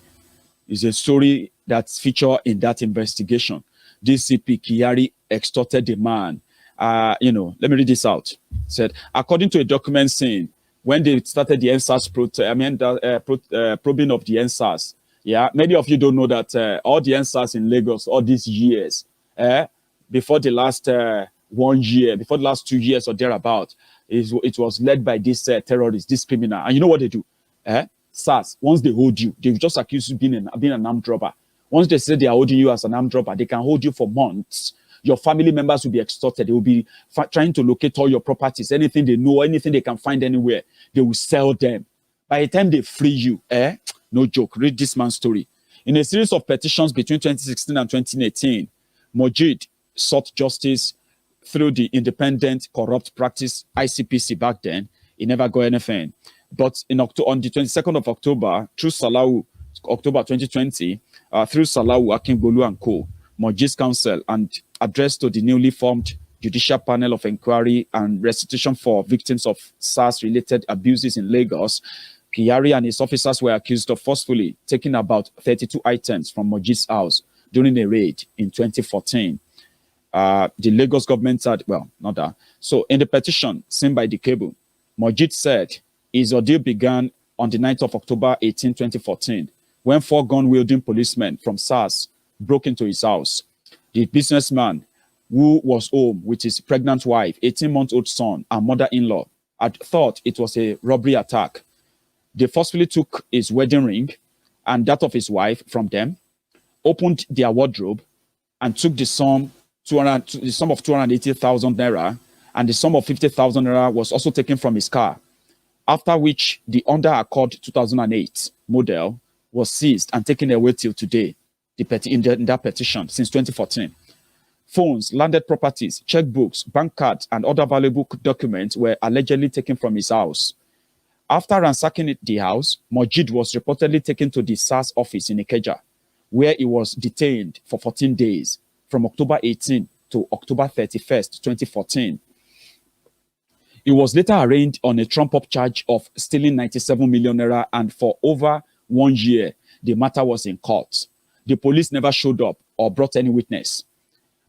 Speaker 1: It's a story that's featured in that investigation. DCP Kyari extorted the man. Let me read this out. It said, according to a document saying, when they started the NSAS probing of the NSAS, many of you don't know that all the NSAS in Lagos, all these years, before the last 1 year, before the last 2 years or thereabout, it was led by this terrorist, this criminal. And you know what they do? SARS, once they hold you, they just accuse you of being an armed robber. Once they say they are holding you as an armed robber, they can hold you for months. Your family members will be extorted. They will be trying to locate all your properties, anything they know, anything they can find anywhere. They will sell them. By the time they free you, no joke, read this man's story. In a series of petitions between 2016 and 2018, Mojid sought justice through the Independent Corrupt Practice ICPC back then. He never got anything. But on the 22nd of October, through Salahu, October 2020, through Salahu, Akingbolu and Co., Mojid's counsel, and addressed to the newly formed Judicial Panel of Inquiry and Restitution for Victims of SARS-related abuses in Lagos, Kyari and his officers were accused of forcefully taking about 32 items from Mojid's house during a raid in 2014. The Lagos government said, well, not that. So in the petition seen by the cable, Mojid said his ordeal began on the 9th of October 2014, when 4 gun-wielding policemen from SARS broke into his house. The businessman, who was home with his pregnant wife, 18-month-old son, and mother-in-law, had thought it was a robbery attack. They forcefully took his wedding ring and that of his wife from them, opened their wardrobe, and took the sum of 280,000 naira, and the sum of 50,000 naira was also taken from his car. After which, the Honda Accord 2008 model was seized and taken away till today, in that petition, since 2014. Phones, landed properties, checkbooks, bank cards, and other valuable documents were allegedly taken from his house. After ransacking the house, Mojid was reportedly taken to the SARS office in Ikeja, where he was detained for 14 days, from October 18 to October 31st, 2014. He was later arraigned on a trump-up charge of stealing 97 million naira, and for over 1 year, the matter was in court. The police never showed up or brought any witness.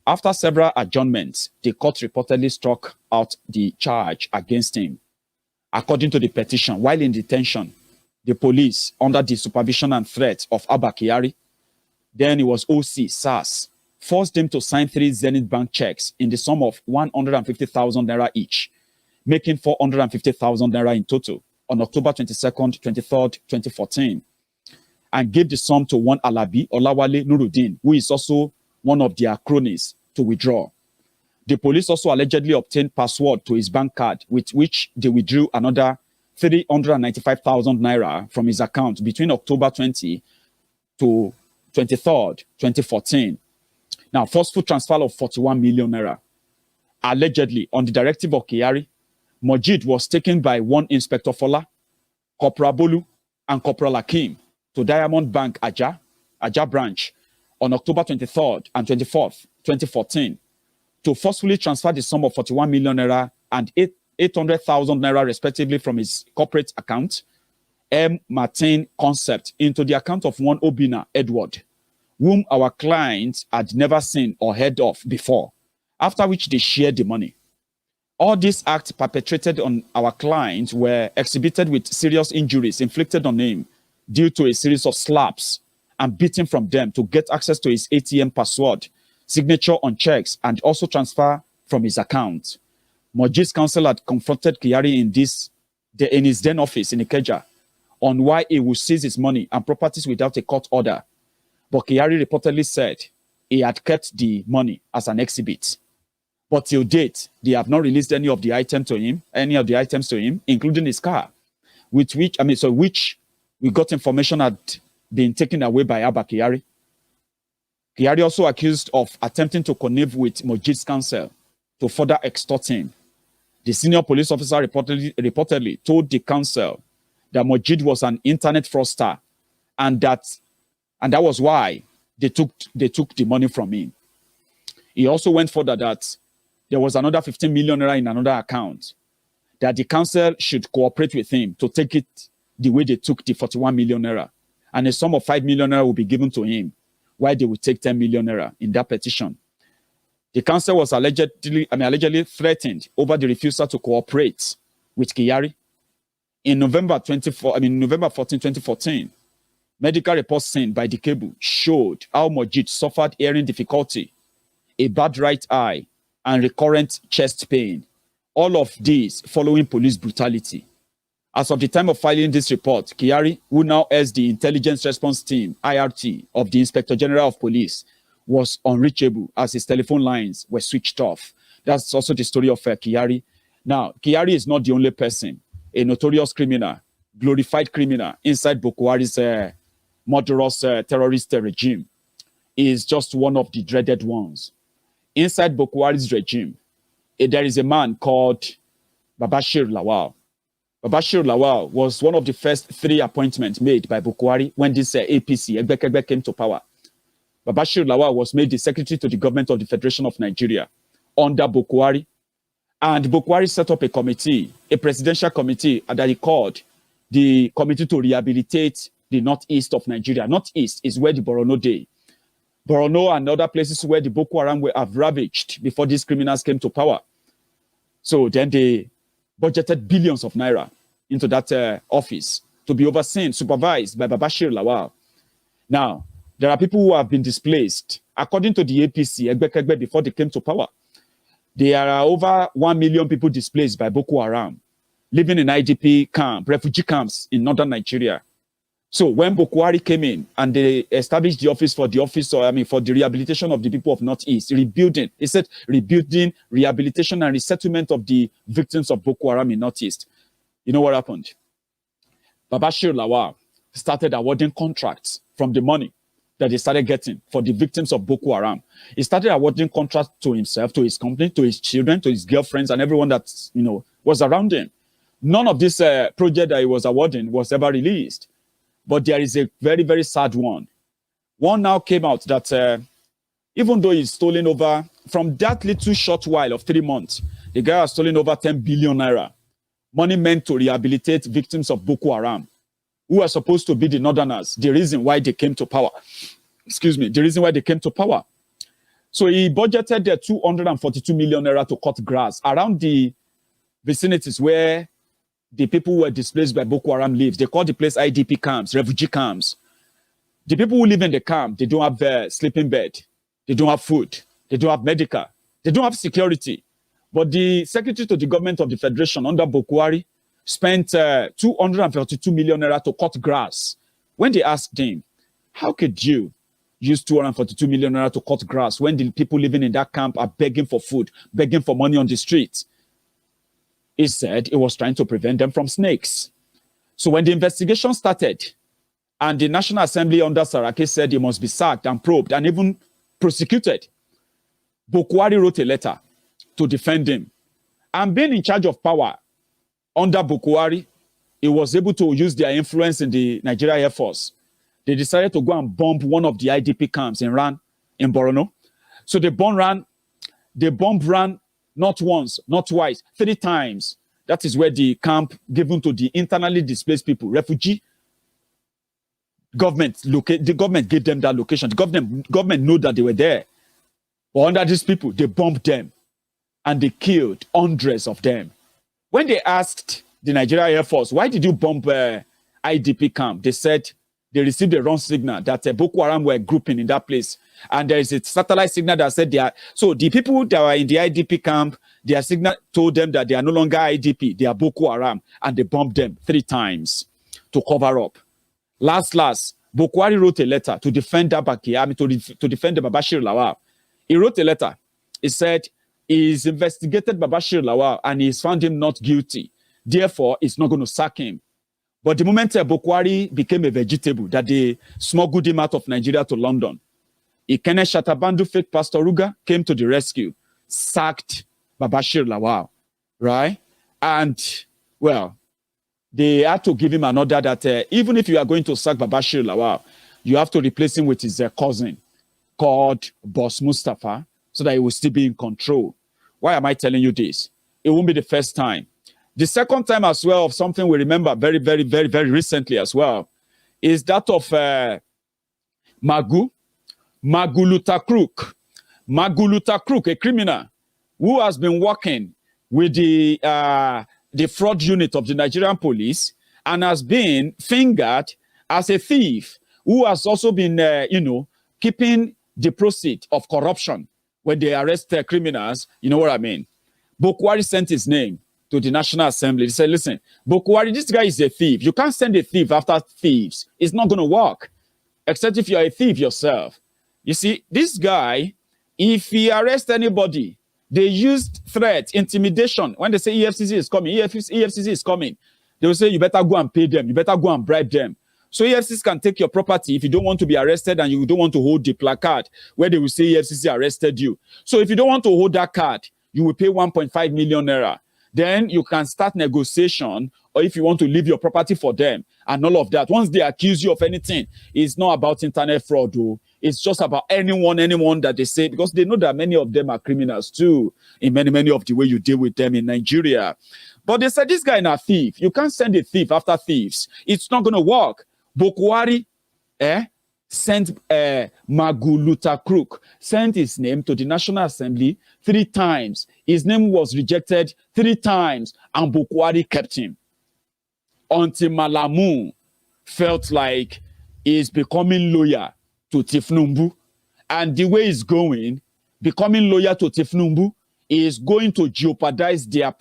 Speaker 1: After several adjournments, the court reportedly struck out the charge against him. According to the petition, while in detention, the police, under the supervision and threat of Abba Kyari, then he was OC, SARS, forced him to sign 3 Zenith Bank checks in the sum of 150,000 naira each, making 450,000 naira in total on October 22nd, 23rd, 2014, and gave the sum to one Alabi Olawale Nuruddin, who is also one of their cronies, to withdraw. The police also allegedly obtained password to his bank card, with which they withdrew another 395,000 naira from his account between October 20 to 23rd, 2014. Now, forceful transfer of 41 million naira. Allegedly, on the directive of Kyari, Mojid was taken by one Inspector Fola, Corporal Bolu, and Corporal Akim to Diamond Bank Aja branch on October 23rd and 24th, 2014, to forcefully transfer the sum of 41 million naira and 800,000 naira respectively from his corporate account, M. Martin Concept, into the account of one Obina Edward, whom our clients had never seen or heard of before, after which they shared the money. All these acts perpetrated on our clients were exhibited with serious injuries inflicted on him due to a series of slaps and beating from them to get access to his ATM password, signature on checks, and also transfer from his account. Mojid's counsel had confronted Kyari in his then office in Ikeja on why he would seize his money and properties without a court order. But Kyari reportedly said he had kept the money as an exhibit. But till date, they have not released any of the items to him, including his car, which we got information had been taken away by Abba Kyari. Kyari also accused of attempting to connive with Mojid's counsel to further extort him. The senior police officer reportedly told the counsel that Mojid was an internet fraudster, and that was why they took the money from him. He also went further that there was another 15 million naira in another account, that the counsel should cooperate with him to take it the way they took the 41 million naira, and a sum of 5 million naira will be given to him, while they would take 10 million naira in that petition. The counsel was allegedly threatened over the refusal to cooperate with Kyari. In November 14, 2014, medical reports seen by the cable showed how Mojid suffered hearing difficulty, a bad right eye, and recurrent chest pain. All of these following police brutality. As of the time of filing this report, Kyari, who now heads the Intelligence Response Team, IRT, of the Inspector General of Police, was unreachable as his telephone lines were switched off. That's also the story of Kyari. Now, Kyari is not the only person, a notorious criminal, glorified criminal inside Boko Haram's murderous terrorist regime. He is just one of the dreaded ones. Inside Boko Haram's regime, there is a man called Babashir Lawal. Babashir Lawal was one of the first 3 appointments made by Boko Haram when this APC, Egbekegbe, came to power. Babashir Lawal was made the secretary to the government of the Federation of Nigeria under Boko Haram. And Boko Haram set up a committee, a presidential committee that he called the Committee to Rehabilitate the Northeast of Nigeria. Northeast is where the Borno day. Borno and other places where the Boko Haram have ravaged before these criminals came to power. So then they budgeted billions of naira into that office to be overseen, supervised by Babashir Lawal. Now, there are people who have been displaced. According to the APC, Egbekegbe, before they came to power, there are over 1 million people displaced by Boko Haram, living in IDP camp, refugee camps in northern Nigeria. So when Boko Haram came in and they established the office for the rehabilitation of the people of Northeast, rebuilding, it said rebuilding, rehabilitation and resettlement of the victims of Boko Haram in Northeast. You know what happened? Babashir Lawal started awarding contracts from the money that they started getting for the victims of Boko Haram. He started awarding contracts to himself, to his company, to his children, to his girlfriends, and everyone that was around him. None of this project that he was awarding was ever released. But there is a very, very sad one. One now came out that even though he's stolen over, from that little short while of 3 months, the guy has stolen over 10 billion naira, money meant to rehabilitate victims of Boko Haram, who are supposed to be the northerners, the reason why they came to power. Excuse me, the reason why they came to power. So he budgeted the 242 million naira to cut grass around the vicinities where the people who were displaced by Boko Haram live. They call the place IDP camps, refugee camps. The people who live in the camp, they don't have a sleeping bed. They don't have food. They don't have medical. They don't have security. But the secretary to the government of the Federation under Boko Haram spent 242 million naira to cut grass. When they asked him, how could you use 242 million naira to cut grass when the people living in that camp are begging for food, begging for money on the streets? He said he was trying to prevent them from snakes. So when the investigation started, and the National Assembly under Saraki said he must be sacked and probed and even prosecuted, Boko Haram wrote a letter to defend him. And being in charge of power under Boko Haram, he was able to use their influence in the Nigeria Air Force. They decided to go and bomb one of the IDP camps in Borno. So they bombed Ran not once, not twice, 3 times. That is where the camp given to the internally displaced people, refugee, the government gave them that location. The government knew that they were there. But under these people, they bombed them and they killed hundreds of them. When they asked the Nigeria Air Force, why did you bomb IDP camp? They said they received the wrong signal that Boko Haram were grouping in that place. And there is a satellite signal that said they are. So the people that were in the IDP camp, their signal told them that they are no longer IDP, they are Boko Haram. And they bombed them 3 times to cover up. Last, Boko Haram wrote a letter to defend to defend the Babashir Lawal. He wrote a letter. He said he's investigated Babashir Lawal and he's found him not guilty. Therefore, it's not going to sack him. But the moment Boko Haram became a vegetable, that they smuggled him out of Nigeria to London, Ikene Shatabandu fake Pastor Ruga came to the rescue, sacked Babashir Lawal, right? And, well, they had to give him an order that even if you are going to sack Babashir Lawal, you have to replace him with his cousin called Boss Mustafa so that he will still be in control. Why am I telling you this? It won't be the first time. The second time as well of something we remember very, very, very, very recently as well is that of Maguluta Crook, a criminal who has been working with the fraud unit of the Nigerian police and has been fingered as a thief who has also been, keeping the proceeds of corruption when they arrest criminals. You know what I mean? Boko Haram sent his name to the National Assembly. They said, listen, Boko Haram, this guy is a thief. You can't send a thief after thieves. It's not going to work, except if you're a thief yourself. You see, this guy, if he arrests anybody, they used threat, intimidation. When they say EFCC is coming, EFCC is coming, they will say, you better go and pay them. You better go and bribe them. So EFCC can take your property if you don't want to be arrested and you don't want to hold the placard where they will say EFCC arrested you. So if you don't want to hold that card, you will pay 1.5 million naira. Then you can start negotiation, or if you want to leave your property for them and all of that. Once they accuse you of anything, it's not about internet fraud, though. It's just about anyone that they say, because they know that many of them are criminals too, in many of the way you deal with them in Nigeria. But they said, this guy is a thief. You can't send a thief after thieves. It's not going to work. Bokwari sent Maguluta Crook, sent his name to the National Assembly 3 times. His name was rejected 3 times, and Bokwari kept him. Until Malamu felt like he's becoming loyal to Tifnumbu. And the way it's going, becoming loyal to Tifnumbu is going to jeopardize their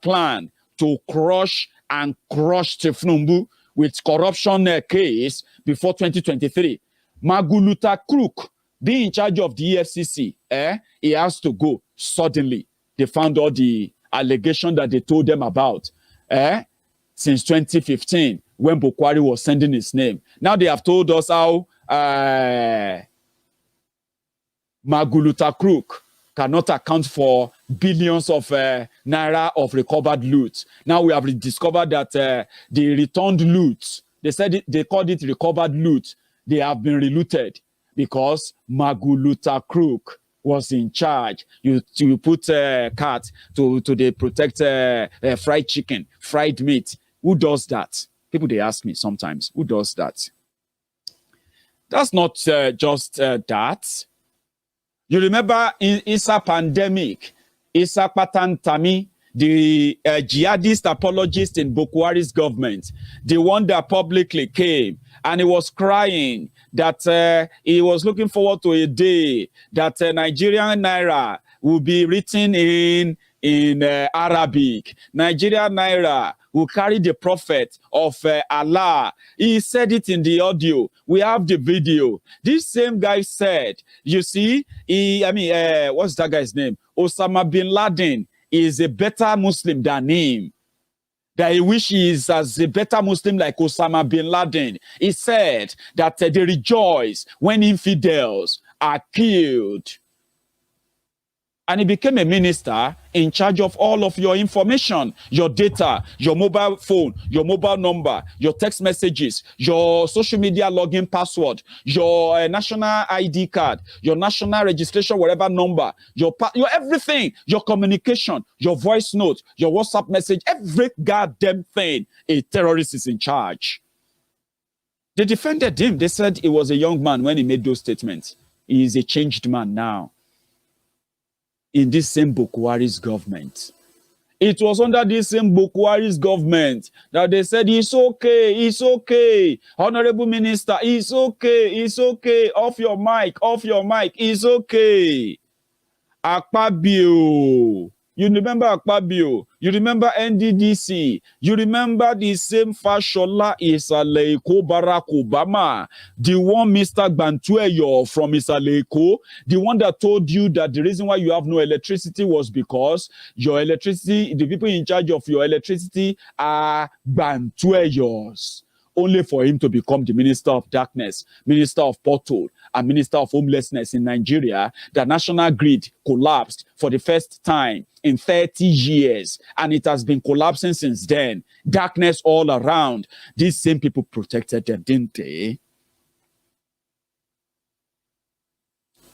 Speaker 1: plan to crush Tifnumbu with corruption case before 2023. Maguluta Crook, being in charge of the EFCC, he has to go suddenly. They found all the allegations that they told them about since 2015, when Bokwari was sending his name. Now they have told us how Maguluta Crook cannot account for billions of naira of recovered loot. Now we have discovered that the returned loot, they called it recovered loot. They have been relooted because Maguluta Crook was in charge. You put cat to they protect fried chicken, fried meat. Who does that? People, they ask me sometimes, who does that? That's not just that. You remember in Isa pandemic, Isa Patantami, the jihadist apologist in Bokwari's government, the one that publicly came and he was crying that he was looking forward to a day that Nigerian Naira will be written in Arabic. Nigerian Naira will carry the prophet of Allah. He said it in the audio. We have the video. This same guy said, you see, what's that guy's name? Osama bin Laden is a better Muslim than him. That he wish he is as a better Muslim like Osama bin Laden. He said that they rejoice when infidels are killed. And he became a minister in charge of all of your information, your data, your mobile phone, your mobile number, your text messages, your social media login password, your national ID card, your national registration, whatever number, your everything, your communication, your voice note, your WhatsApp message, every goddamn thing. A terrorist is in charge. They defended him. They said he was a young man when he made those statements. He is a changed man now. In this same Bokwari's government. It was under this same Bokwari's government that they said, it's okay, Honorable Minister, it's okay, off your mic, it's okay. Akpabio. You remember Akpabio? You remember NDDC? You remember the same Fashola Isaleiko Barack Obama? The one Mr. Bantueyo from Isaleiko? The one that told you that the reason why you have no electricity was because your electricity, the people in charge of your electricity are Bantueyos. Only for him to become the Minister of Darkness, Minister of Portal, and Minister of Homelessness in Nigeria. The national grid collapsed for the first time in 30 years, and it has been collapsing since then. Darkness all around. These same people protected them, didn't they?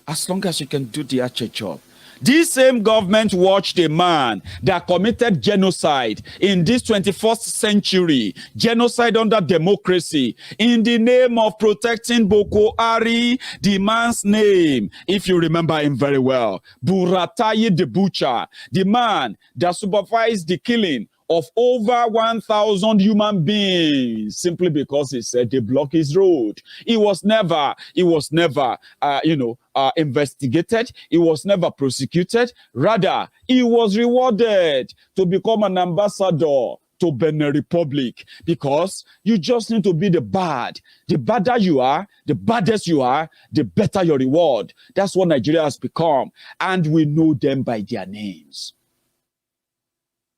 Speaker 1: As long as you can do the actual job. This same government watched a man that committed genocide in this 21st century, genocide under democracy, in the name of protecting Boko Haram, the man's name, if you remember him very well, Buratayi the Butcher, the man that supervised the killing of over 1,000 human beings simply because he said they block his road. He was never investigated. He was never prosecuted. Rather, he was rewarded to become an ambassador to Benin Republic, because you just need to be the bad. The badder you are, the baddest you are, the better your reward. That's what Nigeria has become. And we know them by their names.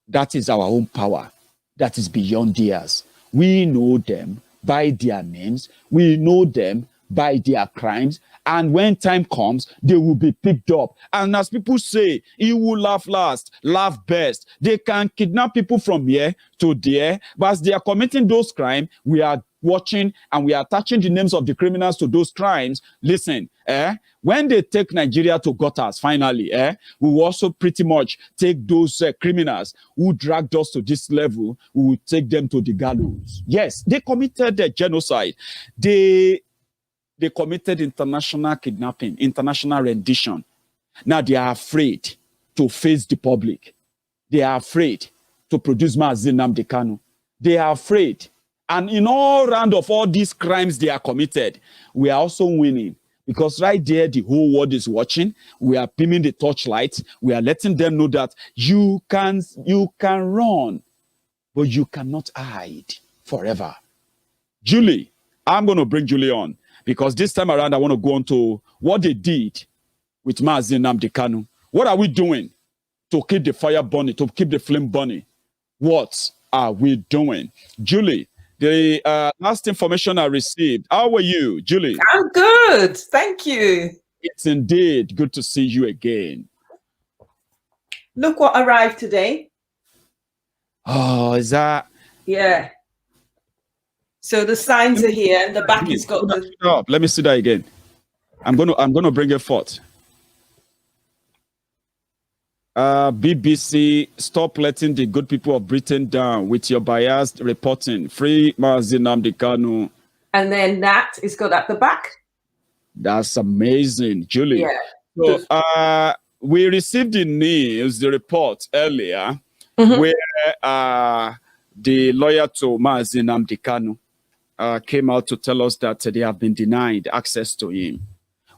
Speaker 1: That is our own power. That is beyond theirs. We know them by their names. We know them by their crimes. And when time comes, they will be picked up. And as people say, he will laugh last, laugh best. They can kidnap people from here to there, but as they are committing those crimes, we are watching and we are attaching the names of the criminals to those crimes. Listen, when they take Nigeria to gutters, finally, we will also pretty much take those criminals who dragged us to this level, we will take them to the gallows. Yes, they committed the genocide. They committed international kidnapping, international rendition. Now they are afraid to face the public. They are afraid to produce Mazi Nnamdi Kanu. They are afraid. And in all round of all these crimes they are committed, we are also winning. Because right there, the whole world is watching. We are beaming the torchlight. We are letting them know that you can run, but you cannot hide forever. Julie, I'm going to bring Julie on. Because this time around, I want to go on to what they did with Mazi Nnamdi Kanu. What are we doing to keep the fire burning, to keep the flame burning? What are we doing? Julie, the last information I received. How are you, Julie?
Speaker 3: I'm good. Thank you.
Speaker 1: It's indeed good to see you again.
Speaker 3: Look what arrived today.
Speaker 1: Oh, is that?
Speaker 3: Yeah. So the signs are here, and the back has got the.
Speaker 1: Let me see that again. I'm gonna bring it forth. BBC, stop letting the good people of Britain down with your biased reporting. Free Mazi Nnamdi Kanu.
Speaker 3: And then that is got at the back.
Speaker 1: That's amazing, Julie.
Speaker 3: Yeah.
Speaker 1: So we received the news, the report earlier, where the lawyer to Mazi Nnamdi Kanu came out to tell us that they have been denied access to him.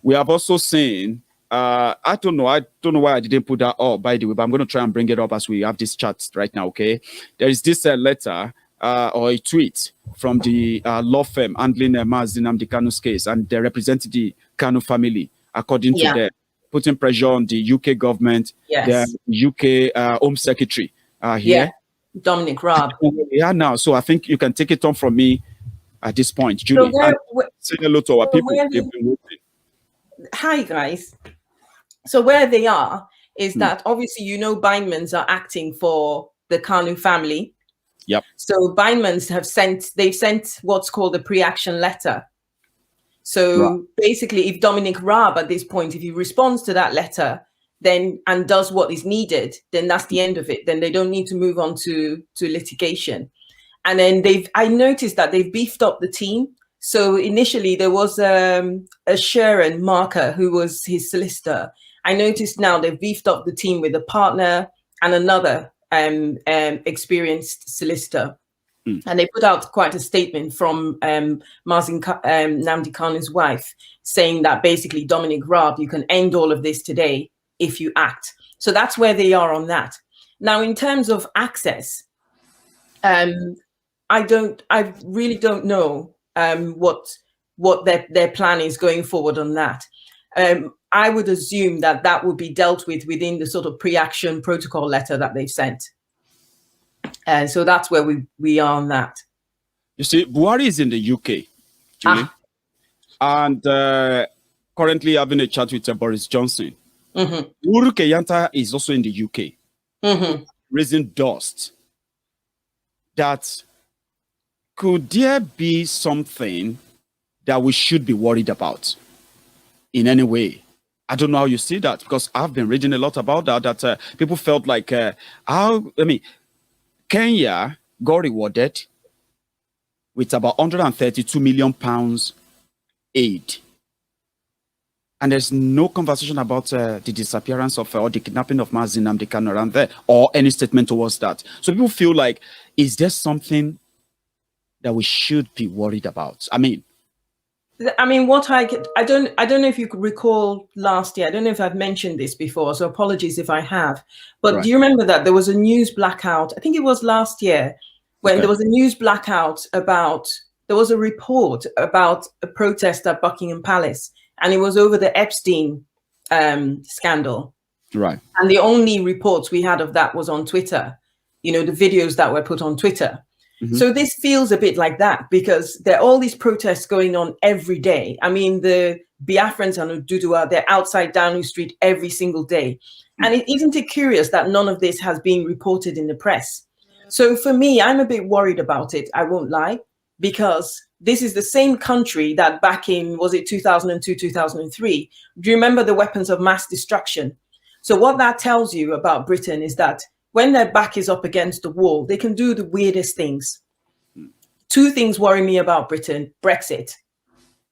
Speaker 1: We have also seen, I don't know why I didn't put that up, by the way, but I'm going to try and bring it up as we have this chat right now, okay? There is this letter or a tweet from the law firm handling Mazi Nnamdi Kanu's case, and they represent the Kanu family, according to them, putting pressure on the UK government, the UK Home Secretary here.
Speaker 3: Yeah, Dominic Raab.
Speaker 1: Yeah, now, so I think you can take it on from me at this point, Julie.
Speaker 3: So
Speaker 1: say hello to our people.
Speaker 3: Hi, guys. So where they are is that obviously, Bindmans are acting for the Kanu family.
Speaker 1: Yep.
Speaker 3: So Bindmans they've sent what's called a pre-action letter. So basically, if Dominic Raab at this point, if he responds to that letter, then and does what is needed, then that's the end of it. Then they don't need to move on to litigation. And then I noticed that they've beefed up the team. So initially there was a Sharon Marker who was his solicitor. I noticed now they've beefed up the team with a partner and another experienced solicitor. And they put out quite a statement from Mazi Nnamdi Kanu's wife saying that basically, Dominic Raab, you can end all of this today if you act. So that's where they are on that. Now, in terms of access, I really don't know what their plan is going forward on that. I would assume that would be dealt with within the sort of pre-action protocol letter that they've sent. So that's where we are on that.
Speaker 1: You see, Buhari is in the UK, Julie, and currently having a chat with Boris Johnson. Uhuru Kenyatta is also in the UK, raising dust. That could there be something that we should be worried about in any way? I don't know how you see that, because I've been reading a lot about that, people felt like, Kenya got rewarded with about 132 million pounds aid. And there's no conversation about the disappearance of or the kidnapping of Mazi Nnamdi Kanu around there, or any statement towards that. So people feel like, is there something that we should be worried about? I mean,
Speaker 3: what I don't know if you could recall last year. I don't know if I've mentioned this before, so apologies if I have. But do you remember that there was a news blackout? I think it was last year, when there was a news blackout about, there was a report about a protest at Buckingham Palace, and it was over the Epstein scandal.
Speaker 1: Right.
Speaker 3: And the only reports we had of that was on Twitter, the videos that were put on Twitter. So this feels a bit like that, because there are all these protests going on every day. I mean, the Biafrans and Ududua, they're outside Downing Street every single day. And isn't it curious that none of this has been reported in the press? So for me, I'm a bit worried about it, I won't lie, because this is the same country that back in, was it 2002, 2003? Do you remember the weapons of mass destruction? So what that tells you about Britain is that when their back is up against the wall, they can do the weirdest things. Two things worry me about Britain. Brexit.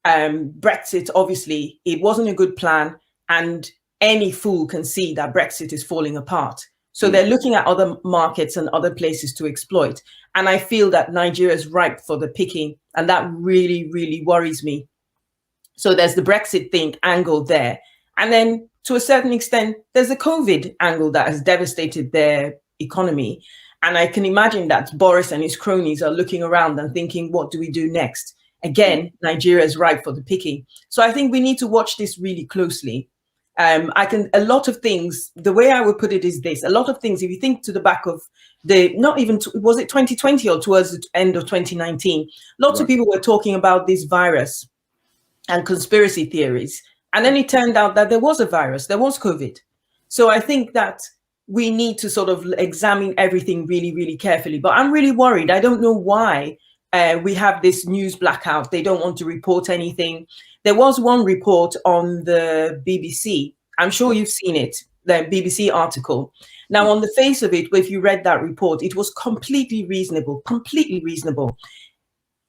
Speaker 3: Brexit, obviously, it wasn't a good plan, and any fool can see that Brexit is falling apart. So they're looking at other markets and other places to exploit. And I feel that Nigeria is ripe for the picking, and that really, really worries me. So there's the Brexit thing angle there. And then to a certain extent, there's a COVID angle that has devastated their economy. And I can imagine that Boris and his cronies are looking around and thinking, what do we do next? Again, Nigeria is ripe for the picking. So I think we need to watch this really closely. A lot of things, the way I would put it is this, a lot of things, if you think to the back of was it 2020 or towards the end of 2019, lots of people were talking about this virus and conspiracy theories. And then it turned out that there was a virus, there was COVID. So I think that we need to sort of examine everything really, really carefully. But I'm really worried. I don't know why we have this news blackout. They don't want to report anything. There was one report on the BBC. I'm sure you've seen it, the BBC article. Now, on the face of it, if you read that report, it was completely reasonable, completely reasonable.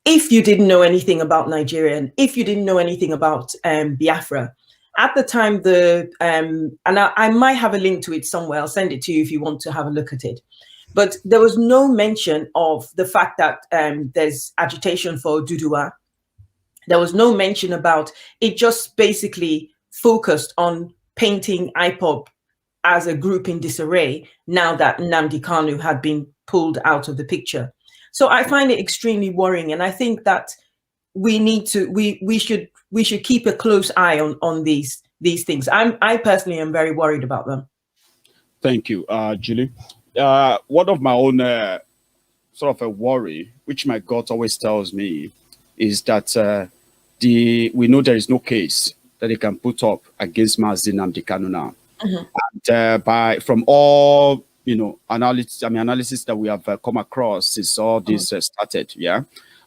Speaker 3: If you didn't know anything about Nigeria, and if you didn't know anything about Biafra, at the time, and I might have a link to it somewhere. I'll send it to you if you want to have a look at it. But there was no mention of the fact that there's agitation for Dudua. There was no mention about it, just basically focused on painting IPOB as a group in disarray now that Nnamdi Kanu had been pulled out of the picture. So I find it extremely worrying. And I think that we need to, we should keep a close eye on these things. I personally am very worried about them.
Speaker 1: Thank you, Julie. One of my own sort of a worry, which my gut always tells me, is that we know there is no case that they can put up against Mazi Nnamdi Kanu now. And from all analysis that we have come across since all this started,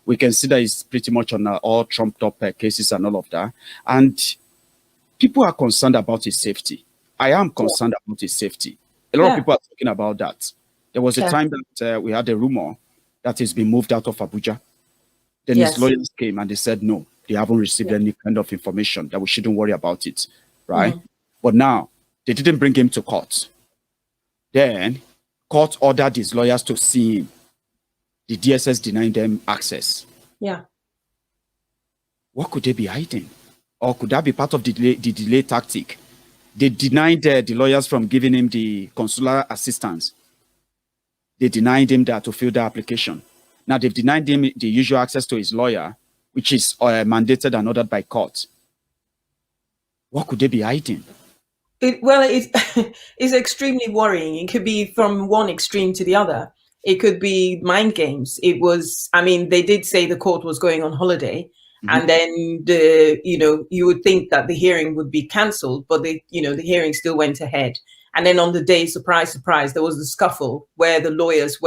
Speaker 1: we can see that it's pretty much on all trumped up cases and all of that. And people are concerned about his safety. I am concerned about his safety. A lot of people are talking about that. There was a time that we had a rumor that he's been moved out of Abuja. Then his lawyers came and they said, no, they haven't received any kind of information, that we shouldn't worry about it, right? But now, they didn't bring him to court. Then, court ordered his lawyers to see him. The DSS denied them access. What could they be hiding? Or could that be part of the delay tactic? They denied the lawyers from giving him the consular assistance. They denied him that to fill the application. Now they've denied him the usual access to his lawyer, which is mandated and ordered by court. What could they be hiding?
Speaker 3: It's extremely worrying. It could be from one extreme to the other. It could be mind games. They did say the court was going on holiday. And then you would think that the hearing would be cancelled, but the hearing still went ahead. And then on the day, surprise, surprise, there was the scuffle where the lawyers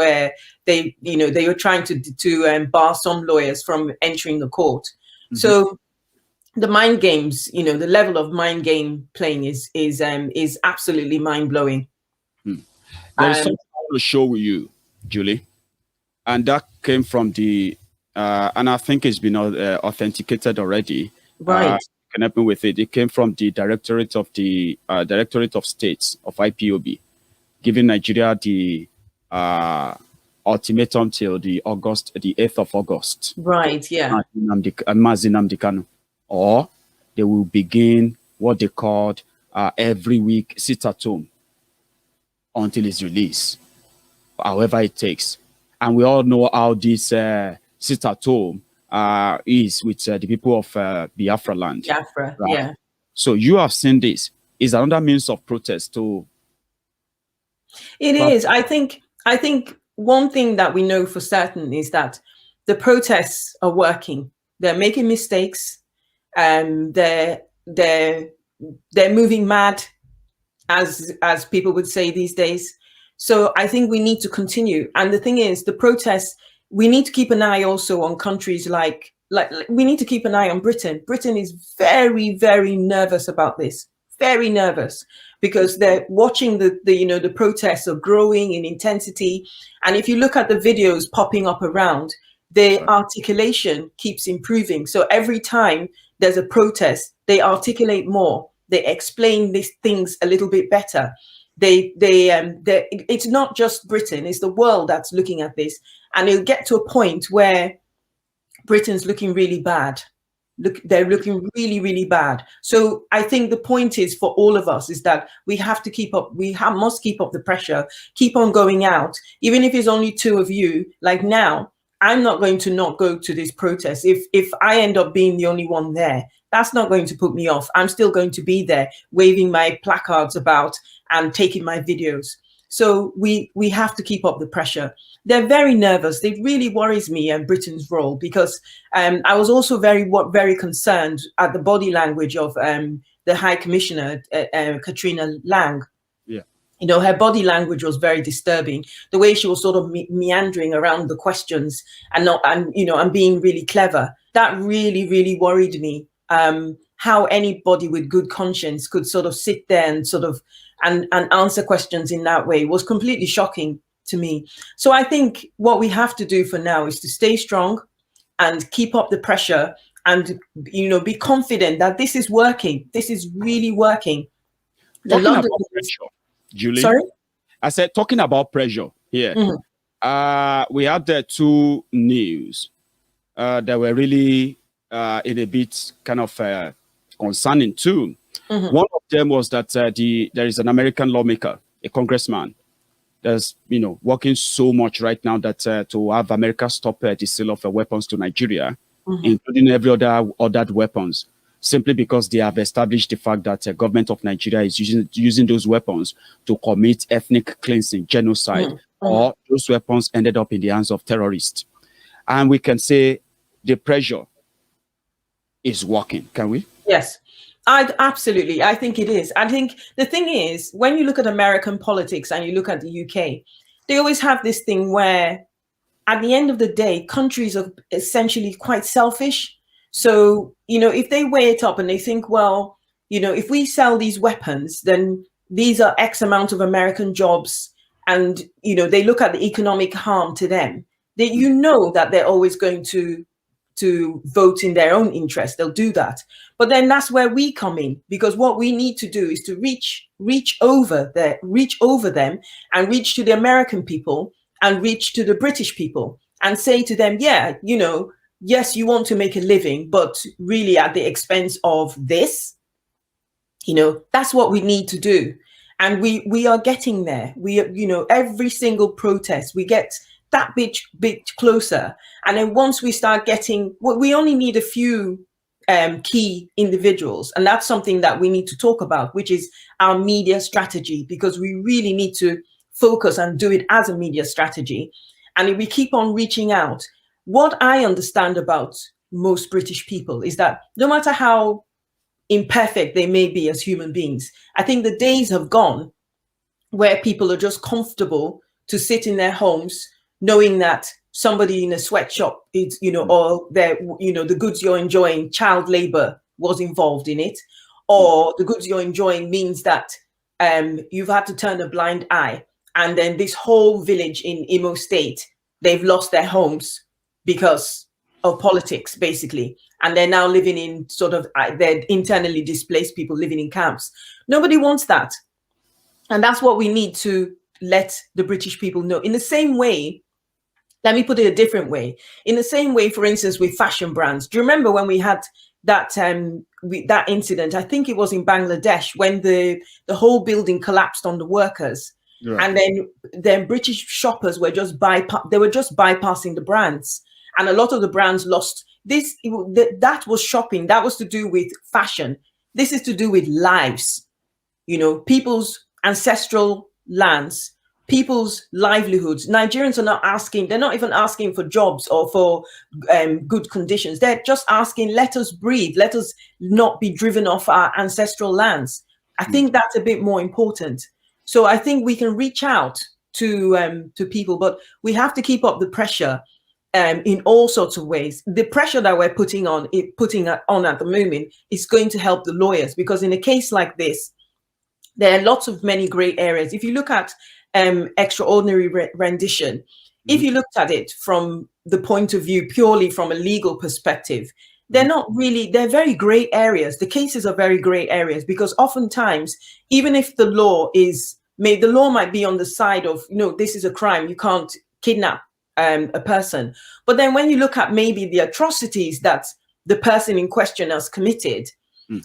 Speaker 3: they were trying to bar some lawyers from entering the court. So the mind games, the level of mind game playing is absolutely mind blowing.
Speaker 1: There's something I want to show with you, Julie, and that came from the. And I think it's been authenticated already.
Speaker 3: Right.
Speaker 1: Can help me with it. It came from the Directorate of States of IPOB, giving Nigeria the ultimatum till the 8th of August.
Speaker 3: Right. Yeah.
Speaker 1: Mazi Nnamdi Kanu, or they will begin what they called every week sit at home until his release, however it takes. And we all know how this sit at home is with the people of Biafra land.
Speaker 3: Biafra,
Speaker 1: right?
Speaker 3: yeah.
Speaker 1: So you have seen this. Is another means of protest to...
Speaker 3: It is. I think one thing that we know for certain is that the protests are working. They're making mistakes. They're moving mad, as people would say these days. So I think we need to continue. And the thing is, the protests, we need to keep an eye also on countries like we need to keep an eye on Britain. Britain is very, very nervous about this. Very nervous, because they're watching the protests are growing in intensity. And if you look at the videos popping up around, the articulation keeps improving. So every time there's a protest, they articulate more. They explain these things a little bit better. It's not just Britain, it's the world that's looking at this. And it'll get to a point where Britain's looking really bad. They're looking really, really bad. So I think the point is for all of us is that we have to keep up. Must keep up the pressure, keep on going out, even if it's only two of you. Like now, I'm not going to not go to this protest. If I end up being the only one there, that's not going to put me off. I'm still going to be there, waving my placards about and taking my videos. So we have to keep up the pressure. They're very nervous. It really worries me and Britain's role, because I was also very concerned at the body language of the High Commissioner, Katrina Lang.
Speaker 1: Yeah.
Speaker 3: You know, her body language was very disturbing. The way she was sort of meandering around the questions and being really clever. That really, really worried me. How anybody with good conscience could sort of sit there and sort of and answer questions in that way was completely shocking to me. So I think what we have to do for now is to stay strong and keep up the pressure and, be confident that this is working. This is really working.
Speaker 1: Talking about pressure, Julie.
Speaker 3: Sorry?
Speaker 1: I said, talking about pressure here. Mm-hmm. We had the two news that were really in a bit kind of concerning too. Mm-hmm. One of them was that there is an American lawmaker, a congressman, that's working so much right now that to have America stop the sale of weapons to Nigeria, mm-hmm. including every other ordered weapons, simply because they have established the fact that the government of Nigeria is using those weapons to commit ethnic cleansing, genocide, mm-hmm. or those weapons ended up in the hands of terrorists. And we can say the pressure is working, can we?
Speaker 3: Yes. Absolutely. I think it is. I think the thing is, when you look at American politics and you look at the UK, they always have this thing where at the end of the day, countries are essentially quite selfish. So, if they weigh it up and they think, well, if we sell these weapons, then these are X amount of American jobs. And, they look at the economic harm to them. That they're always going to vote in their own interest. They'll do that. But then that's where we come in, because what we need to do is to reach over them and reach to the American people and reach to the British people and say to them, yeah, yes, you want to make a living, but really at the expense of this, that's what we need to do. And we are getting there. We, every single protest, we get that bit closer. And then once we start getting, we only need a few key individuals. And that's something that we need to talk about, which is our media strategy, because we really need to focus and do it as a media strategy. And if we keep on reaching out, what I understand about most British people is that no matter how imperfect they may be as human beings, I think the days have gone where people are just comfortable to sit in their homes knowing that somebody in a sweatshop is, or the goods you're enjoying, child labor was involved in it, or the goods you're enjoying means that you've had to turn a blind eye. And then this whole village in Imo State, they've lost their homes because of politics, basically. And they're now living in they're internally displaced people living in camps. Nobody wants that. And that's what we need to let the British people know. In the same way, let me put it a different way. In the same way, for instance, with fashion brands. Do you remember when we had that that incident? I think it was in Bangladesh when the whole building collapsed on the workers.
Speaker 1: Right.
Speaker 3: And then British shoppers were just bypassing the brands, and a lot of the brands lost this. That was shopping. That was to do with fashion. This is to do with lives, people's ancestral lands, people's livelihoods. Nigerians are not asking, they're not even asking for jobs or for good conditions. They're just asking, let us breathe, let us not be driven off our ancestral lands. I think that's a bit more important. So I think we can reach out to people, but we have to keep up the pressure in all sorts of ways. The pressure that we're putting on at the moment is going to help the lawyers, because in a case like this, there are many gray areas. If you look at extraordinary rendition, if you looked at it from the point of view purely from a legal perspective, they're not really, they're very gray areas. The cases are very gray areas, because oftentimes, even if the law might be on the side of, this is a crime, you can't kidnap a person. But then when you look at maybe the atrocities that the person in question has committed,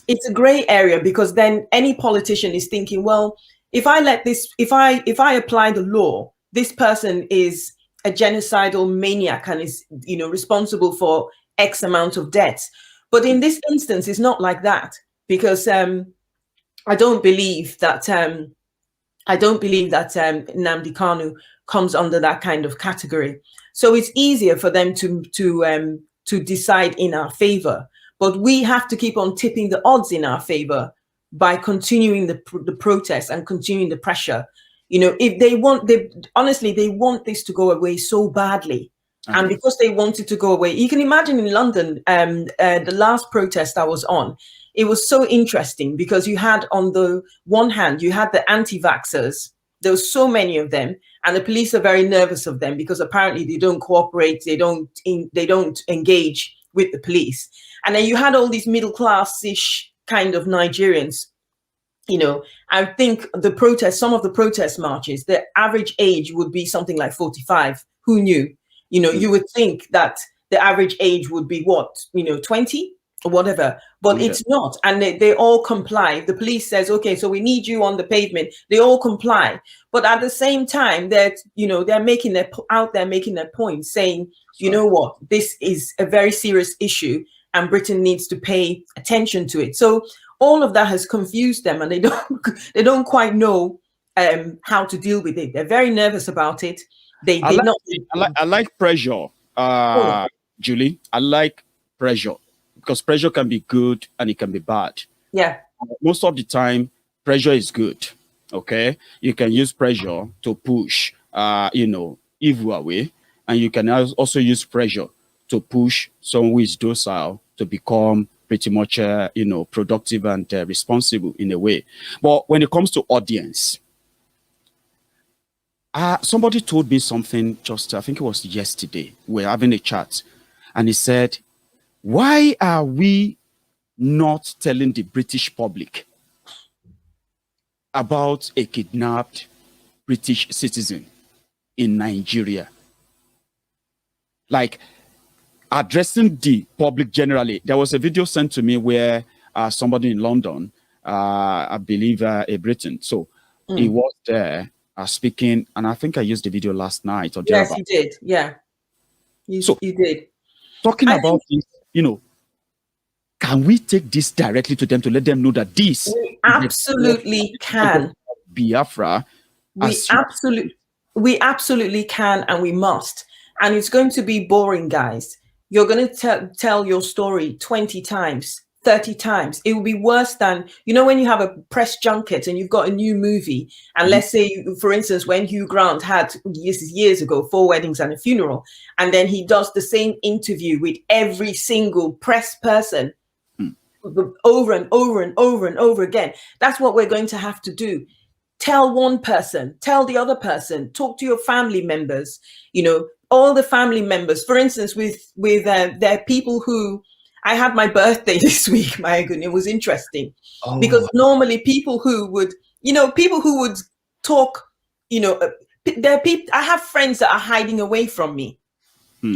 Speaker 3: it's a gray area, because then any politician is thinking, well, if I apply the law, this person is a genocidal maniac and is, responsible for X amount of deaths. But in this instance, it's not like that, because I don't believe that Nnamdi Kanu comes under that kind of category. So it's easier for them to decide in our favor. But we have to keep on tipping the odds in our favor by continuing the protest and continuing the pressure. If they want this to go away so badly. And because they want it to go away, you can imagine in London, the last protest I was on, it was so interesting, because you had, on the one hand, you had the anti-vaxxers. There were so many of them, and the police are very nervous of them, because apparently they don't cooperate, they don't engage with the police. And then you had all these middle-class-ish kind of Nigerians. I think some of the protest marches, the average age would be something like 45. Who knew? You would think that the average age would be 20 or whatever, but it's not. And they all comply. The police says, okay, so we need you on the pavement. They all comply. But at the same time, they're making their point, saying, you know what, this is a very serious issue and Britain needs to pay attention to it. So all of that has confused them, and they don't quite know how to deal with it. They're very nervous about it.
Speaker 1: I like pressure, Julie. I like pressure, because pressure can be good and it can be bad.
Speaker 3: Yeah.
Speaker 1: Most of the time, pressure is good. Okay, you can use pressure to push, evil away, and you can also use pressure to push someone who is docile to become pretty much, productive and responsible in a way. But when it comes to audience, somebody told me something I think it was yesterday. We were having a chat, and he said, why are we not telling the British public about a kidnapped British citizen in Nigeria? Like, addressing the public generally. There was a video sent to me where somebody in London, I believe a Briton, so he was there speaking, and I think I used the video last night. Or
Speaker 3: yes, you did. Yeah, you did.
Speaker 1: Talking about this, can we take this directly to them to let them know that this?
Speaker 3: We absolutely can.
Speaker 1: Biafra.
Speaker 3: We absolutely can, and we must. And it's going to be boring, guys. You're going to tell your story 20 times, 30 times. It will be worse than, when you have a press junket and you've got a new movie. And let's say, for instance, when Hugh Grant had years ago, 4 weddings and a funeral, and then he does the same interview with every single press person over and over and over and over again. That's what we're going to have to do. Tell one person, tell the other person, talk to your family members, all the family members. For instance, there are people who, I had my birthday this week, Maiyegun. It was interesting because normally people who would talk, there are people, I have friends that are hiding away from me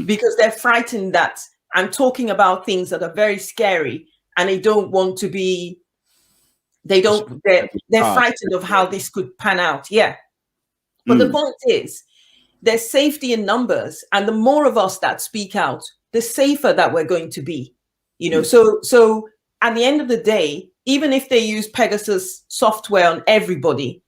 Speaker 3: because they're frightened that I'm talking about things that are very scary, and they don't want to be, they're frightened of how this could pan out. Yeah. But the point is, there's safety in numbers, and the more of us that speak out, the safer that we're going to be. So at the end of the day, even if they use Pegasus software on everybody,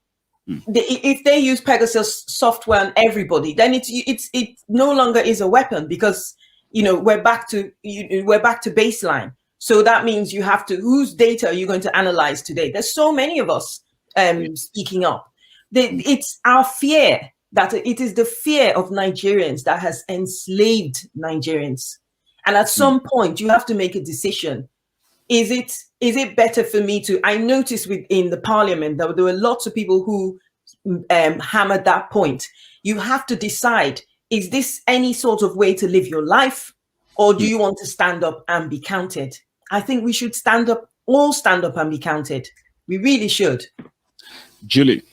Speaker 3: if they use Pegasus software on everybody, then it no longer is a weapon, because we're back to baseline. So that means you have to, whose data are you going to analyze today? There's so many of us speaking up. It's our fear, that it is the fear of Nigerians that has enslaved Nigerians. And at some point, you have to make a decision. Is it better for me to? I noticed in the parliament that there were lots of people who hammered that point. You have to decide: is this any sort of way to live your life, or do you want to stand up and be counted? I think we should all stand up and be counted. We really should.
Speaker 1: Julie,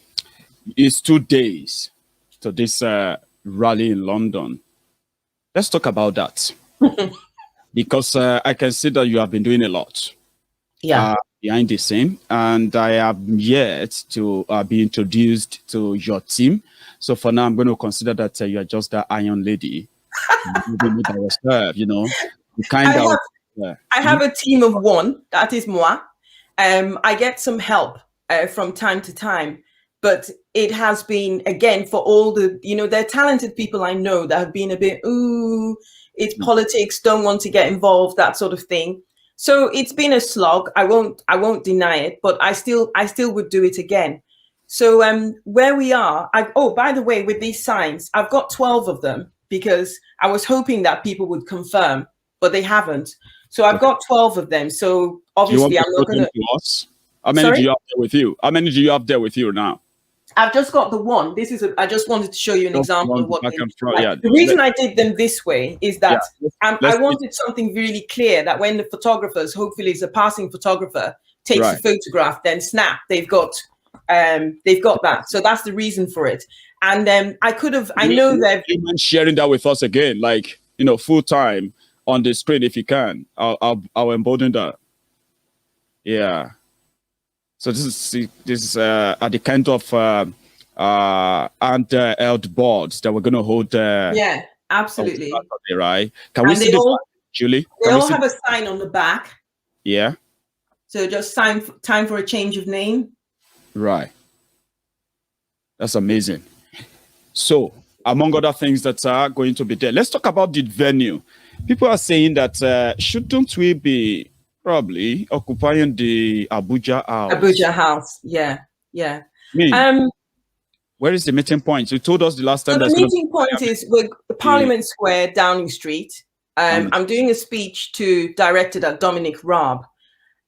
Speaker 1: it's 2 days to this rally in London. Let's talk about that. Because I can see that you have been doing a lot behind the scene, and I am yet to be introduced to your team. So for now, I'm going to consider that you are just that iron lady.
Speaker 3: I have a team of one. That is moi. I get some help from time to time, but it has been, again, for all the, they're talented people I know that have been a bit, it's politics, don't want to get involved, that sort of thing. So it's been a slog. I won't deny it, but I still would do it again. So where we are, by the way, with these signs, I've got 12 of them, because I was hoping that people would confirm, but they haven't. So I've got 12 of them. So obviously I'm not going to.
Speaker 1: How many do you have there with you? How many do you have there with you now?
Speaker 3: I've just got the one. I just wanted to show you an example of what
Speaker 1: the
Speaker 3: reason I did them this way is that I wanted something really clear, that when the photographers, hopefully it's a passing photographer, takes a photograph, then snap, they've got that. So that's the reason for it. And I know that
Speaker 1: you mind sharing that with us again, like, full time on the screen if you can. I'll embolden that. Yeah. So this is at the kind of handheld boards that we're going to hold.
Speaker 3: Yeah, absolutely.
Speaker 1: Saturday, right? Can we see this, Julie?
Speaker 3: They all have a sign on the back.
Speaker 1: Yeah.
Speaker 3: So just time for a change of name.
Speaker 1: Right. That's amazing. So among other things that are going to be there, let's talk about the venue. People are saying that shouldn't we be probably occupying the Abuja house?
Speaker 3: Abuja house, yeah.
Speaker 1: Where is the meeting point? You told us the last time.
Speaker 3: So the meeting point is Parliament Square, Downing Street. I'm doing a speech directed at Dominic Raab,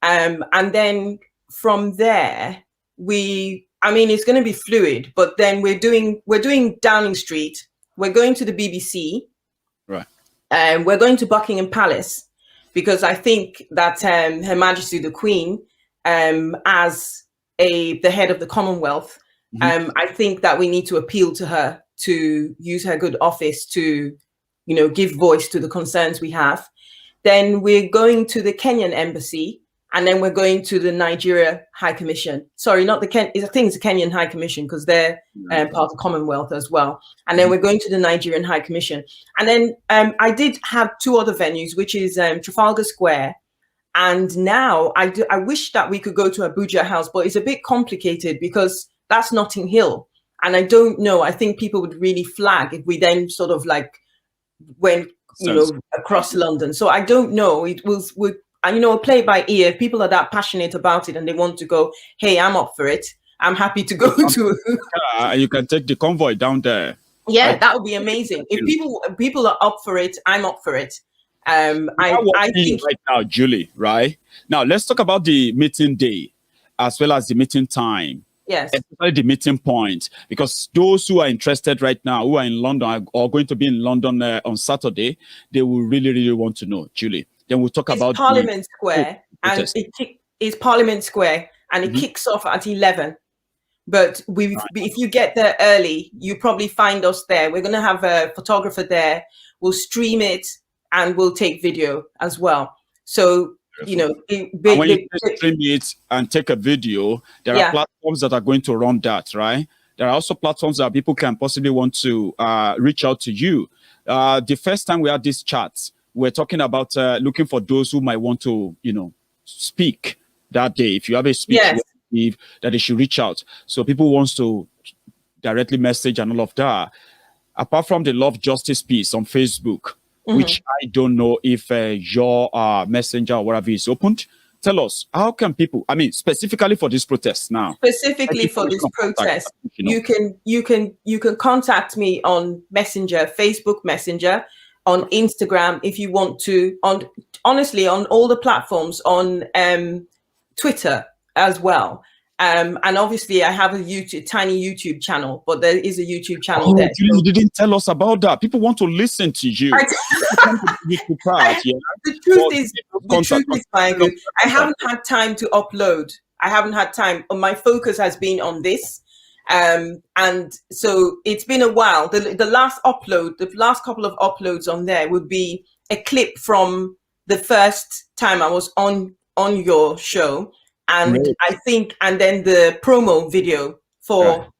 Speaker 3: and then from there it's going to be fluid. But then we're doing Downing Street. We're going to the BBC,
Speaker 1: right?
Speaker 3: We're going to Buckingham Palace, because I think that Her Majesty the Queen, as the head of the Commonwealth, I think that we need to appeal to her to use her good office to, give voice to the concerns we have. Then we're going to the Kenyan embassy, and then we're going to the Nigeria High Commission. Sorry, not the I think it's the Kenyan High Commission, because they're part of the Commonwealth as well. And then we're going to the Nigerian High Commission. And then I did have 2 other venues, which is Trafalgar Square. And now I wish that we could go to Abuja House, but it's a bit complicated because that's Notting Hill. And I don't know. I think people would really flag if we then sort of like went, across London. So I don't know. It would play it by ear. If people are that passionate about it and they want to go, hey, I'm up for it. I'm happy to go to.
Speaker 1: You can take the convoy down there.
Speaker 3: Yeah, that would be amazing. If people are up for it, I'm up for it. I think
Speaker 1: right now, Julie, right now, let's talk about the meeting day as well as the meeting time.
Speaker 3: Yes,
Speaker 1: especially the meeting point, because those who are interested right now, who are in London or going to be in London on Saturday, they will really, really want to know, Julie. Then we'll talk about
Speaker 3: Parliament Square, and it's Parliament Square, and it kicks off at 11. But if you get there early, you probably find us there. We're going to have a photographer there. We'll stream it and we'll take video as well. So,
Speaker 1: when you stream it and take a video, there are platforms that are going to run that, right? There are also platforms that people can possibly want to reach out to you. The first time we had this chat, we're talking about looking for those who might want to, speak that day. If you have a speech,
Speaker 3: Yes.
Speaker 1: that they should reach out. So people wants to directly message and all of that. Apart from the Love Justice piece on Facebook, which I don't know if your messenger or whatever is opened. Tell us, how can people, I mean, specifically for this protest now?
Speaker 3: Specifically for this protest, you can contact me on Messenger, Facebook Messenger, on Instagram if you want to, honestly on all the platforms, on Twitter as well. And obviously I have a tiny YouTube channel, but there is a YouTube channel there.
Speaker 1: You didn't tell us about that. People want to listen to you.
Speaker 3: The truth is, Maiyegun, I haven't had time to upload. I haven't had time. My focus has been on this. And so it's been a while. The last upload, the last couple of uploads on there would be a clip from the first time I was on your show. And I think, and then the promo video for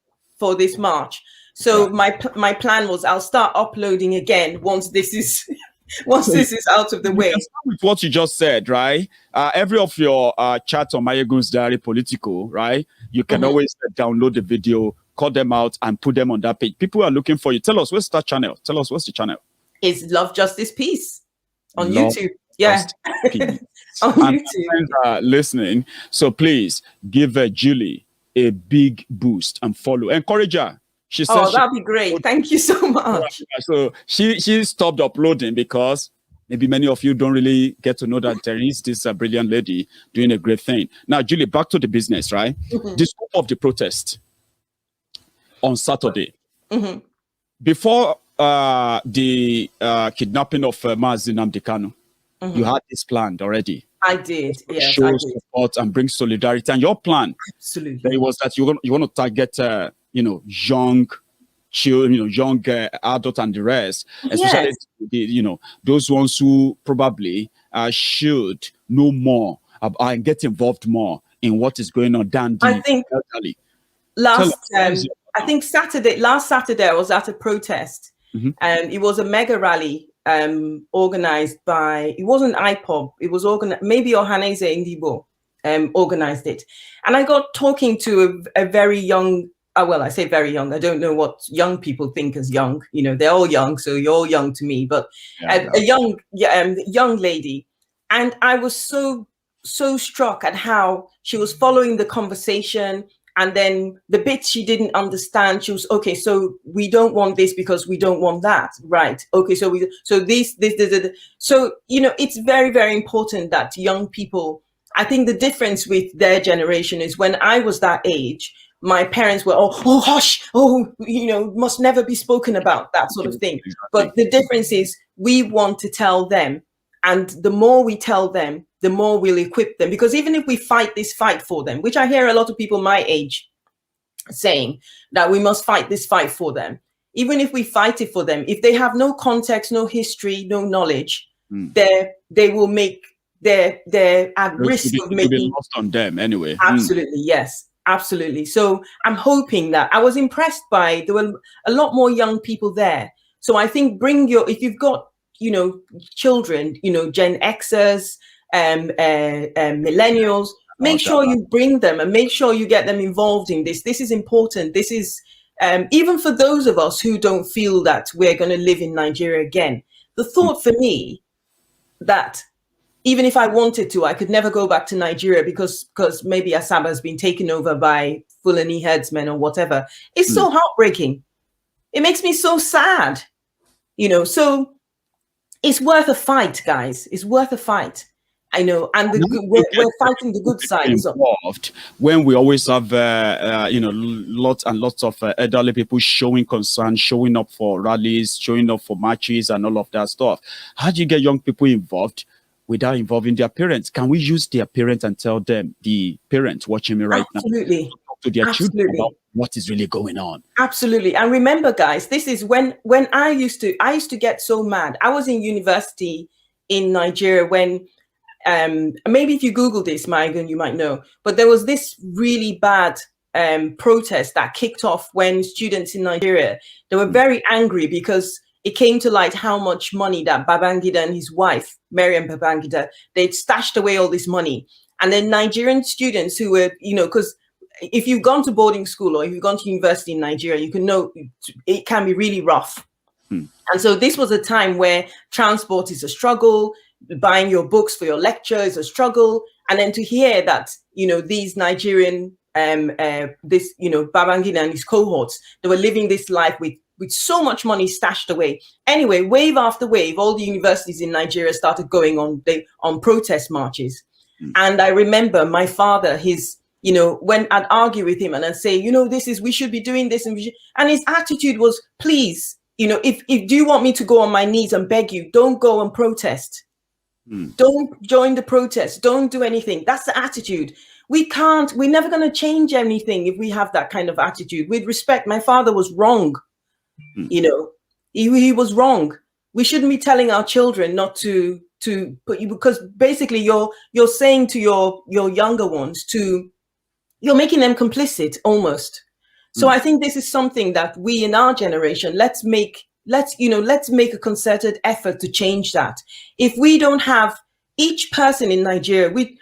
Speaker 3: this march. So my plan was I'll start uploading again once this is out of the way.
Speaker 1: With what you just said, right? Every of your chats on Maiyegun's diary, Politico, right? You can always download the video, cut them out, and put them on that page. People are looking for you. Tell us what's that channel. Tell us what's the channel.
Speaker 3: It's Love Justice Peace on YouTube. Yeah. On
Speaker 1: and
Speaker 3: YouTube.
Speaker 1: Friends are listening, so please give Julie a big boost and follow. Encourage her. She said,
Speaker 3: that'd be great. Thank you so much.
Speaker 1: So she stopped uploading because maybe many of you don't really get to know that there is this brilliant lady doing a great thing. Now, Julie, back to the business, right? The scope of the protest on Saturday. Before the kidnapping of Mazi Nnamdi Kanu, you had this planned already.
Speaker 3: I did. Yes,
Speaker 1: show
Speaker 3: I did.
Speaker 1: support and bring solidarity. And your plan,
Speaker 3: absolutely,
Speaker 1: was that you want to target, young children, young adults and the rest, especially those ones who probably should know more and get involved more in what is going on than the elderly.
Speaker 3: Last Saturday I was at a protest, and it was a mega rally organized by, it wasn't IPOB, it was organized, maybe Ohaneze Indibo organized it. And I got talking to a very young, well, I say very young, I don't know what young people think as young, they're all young, so you're all young to me, but a young lady. And I was so struck at how she was following the conversation. And then the bits she didn't understand, she was, okay, so we don't want this because we don't want that. Right. Okay. So this. So, it's very, very important that young people, I think the difference with their generation is when I was that age, my parents were, oh, hush, must never be spoken about, that sort of thing. But the difference is we want to tell them. And the more we tell them, the more we'll equip them. Because even if we fight this fight for them, which I hear a lot of people my age saying that we must fight this fight for them, even if we fight it for them, if they have no context, no history, no knowledge, they will make, they're at risk of making
Speaker 1: lost on them anyway.
Speaker 3: Absolutely, yes, absolutely. So I'm hoping that, I was impressed by, there were a lot more young people there. So I think if you've got, children, Gen Xers, millennials, make sure you bring them and make sure you get them involved in this. This is important. This is, even for those of us who don't feel that we're going to live in Nigeria again, the thought for me that even if I wanted to, I could never go back to Nigeria because maybe Asaba has been taken over by Fulani herdsmen or whatever. It's so heartbreaking. It makes me so sad, so it's worth a fight, guys. It's worth a fight. I know, and we're fighting the good side.
Speaker 1: Involved when we always have, lots and lots of elderly people showing concern, showing up for rallies, showing up for marches, and all of that stuff. How do you get young people involved without involving their parents? Can we use their parents and tell them, the parents watching me right now, talk to their children about what is really going on?
Speaker 3: Absolutely. And remember, guys, this is when I used to get so mad. I was in university in Nigeria when, maybe if you Google this, Maiyegun, you might know, but there was this really bad protest that kicked off when students in Nigeria, they were very angry because it came to light how much money that Babangida and his wife, Mariam Babangida, they'd stashed away all this money. And then Nigerian students who were, because if you've gone to boarding school or if you've gone to university in Nigeria, you can know it can be really rough. And so this was a time where transport is a struggle, buying your books for your lecture is a struggle. And then to hear that, these Nigerian, Babangida and his cohorts, they were living this life with so much money stashed away. Anyway, wave after wave, all the universities in Nigeria started going on protest marches. And I remember my father, when I'd argue with him and I'd say, we should be doing this. And his attitude was, please, if do you want me to go on my knees and beg you, don't go and protest. Don't join the protest. Don't do anything. That's the attitude. We're never going to change anything if we have that kind of attitude. With respect, my father was wrong. He was wrong. We shouldn't be telling our children not to put you, because basically you're saying to your younger ones you're making them complicit almost. So I think this is something that we in our generation, let's make a concerted effort to change that. If we don't have each person in Nigeria, we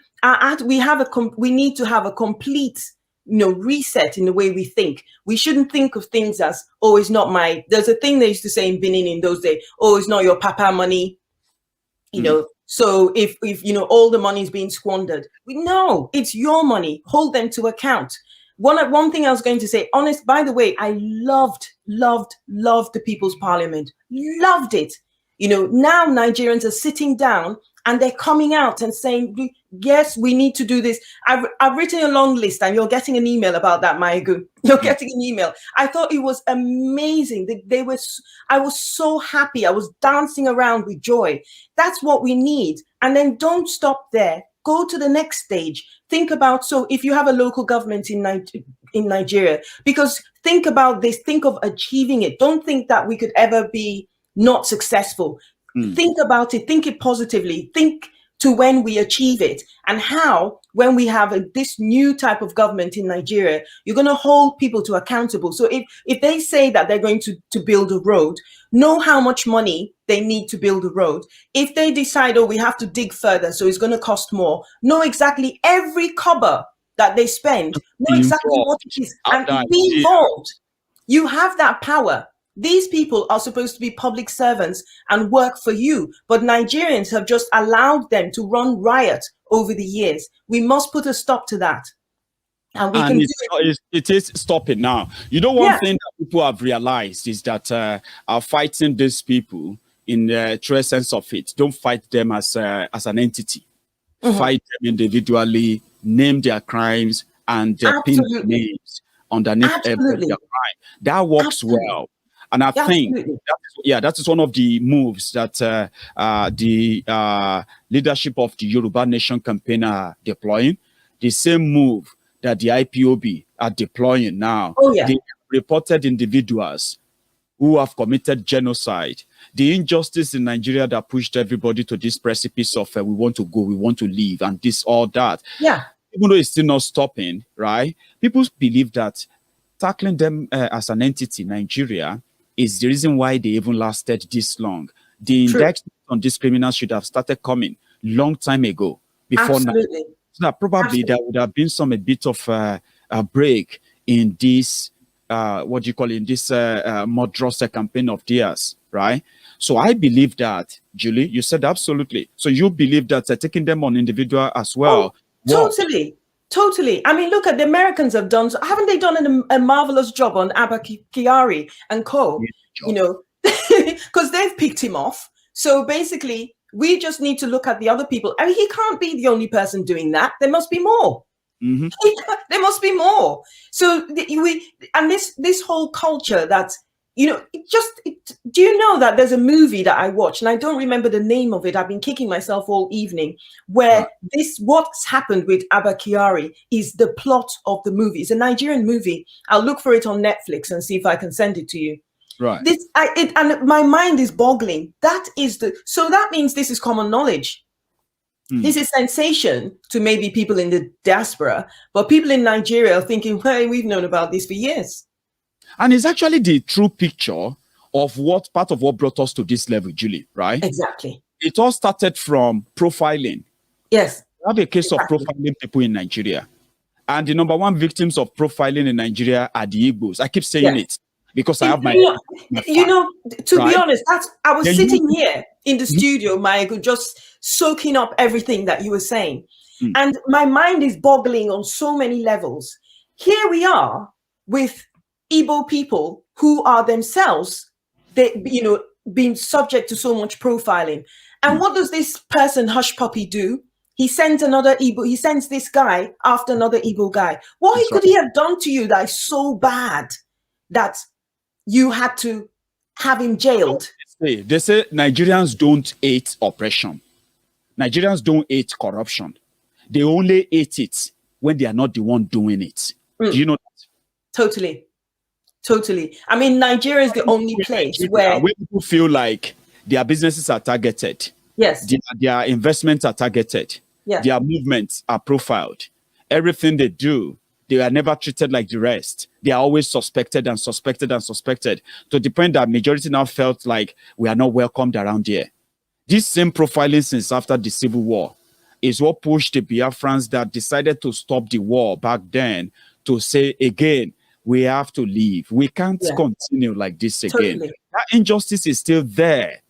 Speaker 3: need to have a complete reset in the way we think. We shouldn't think of things as, oh, it's not there's a thing they used to say in Benin in those days, oh, it's not your papa money, so if all the money is being squandered, no, it's your money. Hold them to account. One thing I was going to say, by the way, I loved the People's Parliament. Loved it. Now Nigerians are sitting down and they're coming out and saying, yes, we need to do this. I've written a long list, and you're getting an email about that, Maiyegun. You're getting an email. I thought it was amazing. I was so happy. I was dancing around with joy. That's what we need. And then don't stop there. Go to the next stage. Think about, so if you have a local government in Nigeria, because think about this, think of achieving it. Don't think that we could ever be not successful. Think about it, think it positively, think to when we achieve it, and how, when we have this new type of government in Nigeria, you're going to hold people to accountable. So if they say that they're going to build a road, know how much money they need to build a road. If they decide, oh, we have to dig further, so it's going to cost more, know exactly every kobo that they spend, know exactly what it is, and be involved. You have that power. These people are supposed to be public servants and work for you, but Nigerians have just allowed them to run riot over the years. We must put a stop to that. And
Speaker 1: it is stopping now. One thing that people have realized is that fighting these people in the true sense of it, don't fight them as an entity. Fight them individually, name their crimes, and pin their names underneath every crime. That works well. And I think that is one of the moves that the leadership of the Yoruba Nation campaign are deploying. The same move that the IPOB are deploying now. They reported individuals who have committed genocide. The injustice in Nigeria that pushed everybody to this precipice of we want to go, we want to leave, and this, all that. Yeah. Even though it's still not stopping, right? People believe that tackling them as an entity, Nigeria, is the reason why they even lasted this long. The index on these criminals should have started coming long time ago. Before now. So that probably there would have been a bit of a break in this, murderous campaign of theirs, right? So I believe that, Julie, you said absolutely. So you believe that taking them on individual as well.
Speaker 3: Totally. I mean, look at the Americans have done. Haven't they done a marvelous job on Abba Kyari and co? Because they've picked him off. So basically, we just need to look at the other people. I mean, he can't be the only person doing that. There must be more. There must be more. So this whole culture that, do you know that there's a movie that I watched, and I don't remember the name of it. I've been kicking myself all evening, where what's happened with Abba Kyari is the plot of the movie. It's a Nigerian movie. I'll look for it on Netflix and see if I can send it to you.
Speaker 1: Right.
Speaker 3: And my mind is boggling. So that means this is common knowledge. This is sensation to maybe people in the diaspora, but people in Nigeria are thinking, hey, we've known about this for years.
Speaker 1: And it's actually the true picture of what part of what brought us to this level, Julie, right?
Speaker 3: Exactly.
Speaker 1: It all started from profiling.
Speaker 3: Yes.
Speaker 1: We have a case of profiling people in Nigeria. And the number one victims of profiling in Nigeria are the Igbos. I keep saying it because I have my...
Speaker 3: To be honest, I was
Speaker 1: Then
Speaker 3: sitting here in the studio, Maiyegun, just soaking up everything that you were saying. And my mind is boggling on so many levels. Here we are with Igbo people who are themselves, being subject to so much profiling. And what does this person, Hush Puppy, do? He sends another Igbo, he sends this guy after another Igbo guy. What could he have done to you that is so bad that you had to have him jailed?
Speaker 1: They say Nigerians don't hate oppression. Nigerians don't hate corruption. They only hate it when they are not the one doing it. Do you know that?
Speaker 3: Totally. I mean, Nigeria is the only place where
Speaker 1: people feel like their businesses are targeted.
Speaker 3: Yes.
Speaker 1: Their investments are targeted.
Speaker 3: Yeah.
Speaker 1: Their movements are profiled. Everything they do, they are never treated like the rest. They are always suspected and suspected and suspected, to the point that majority now felt like we are not welcomed around here. This same profiling since after the Civil War is what pushed the Biafrans that decided to stop the war back then to say again, we have to leave. We can't continue like this again. That injustice is still there.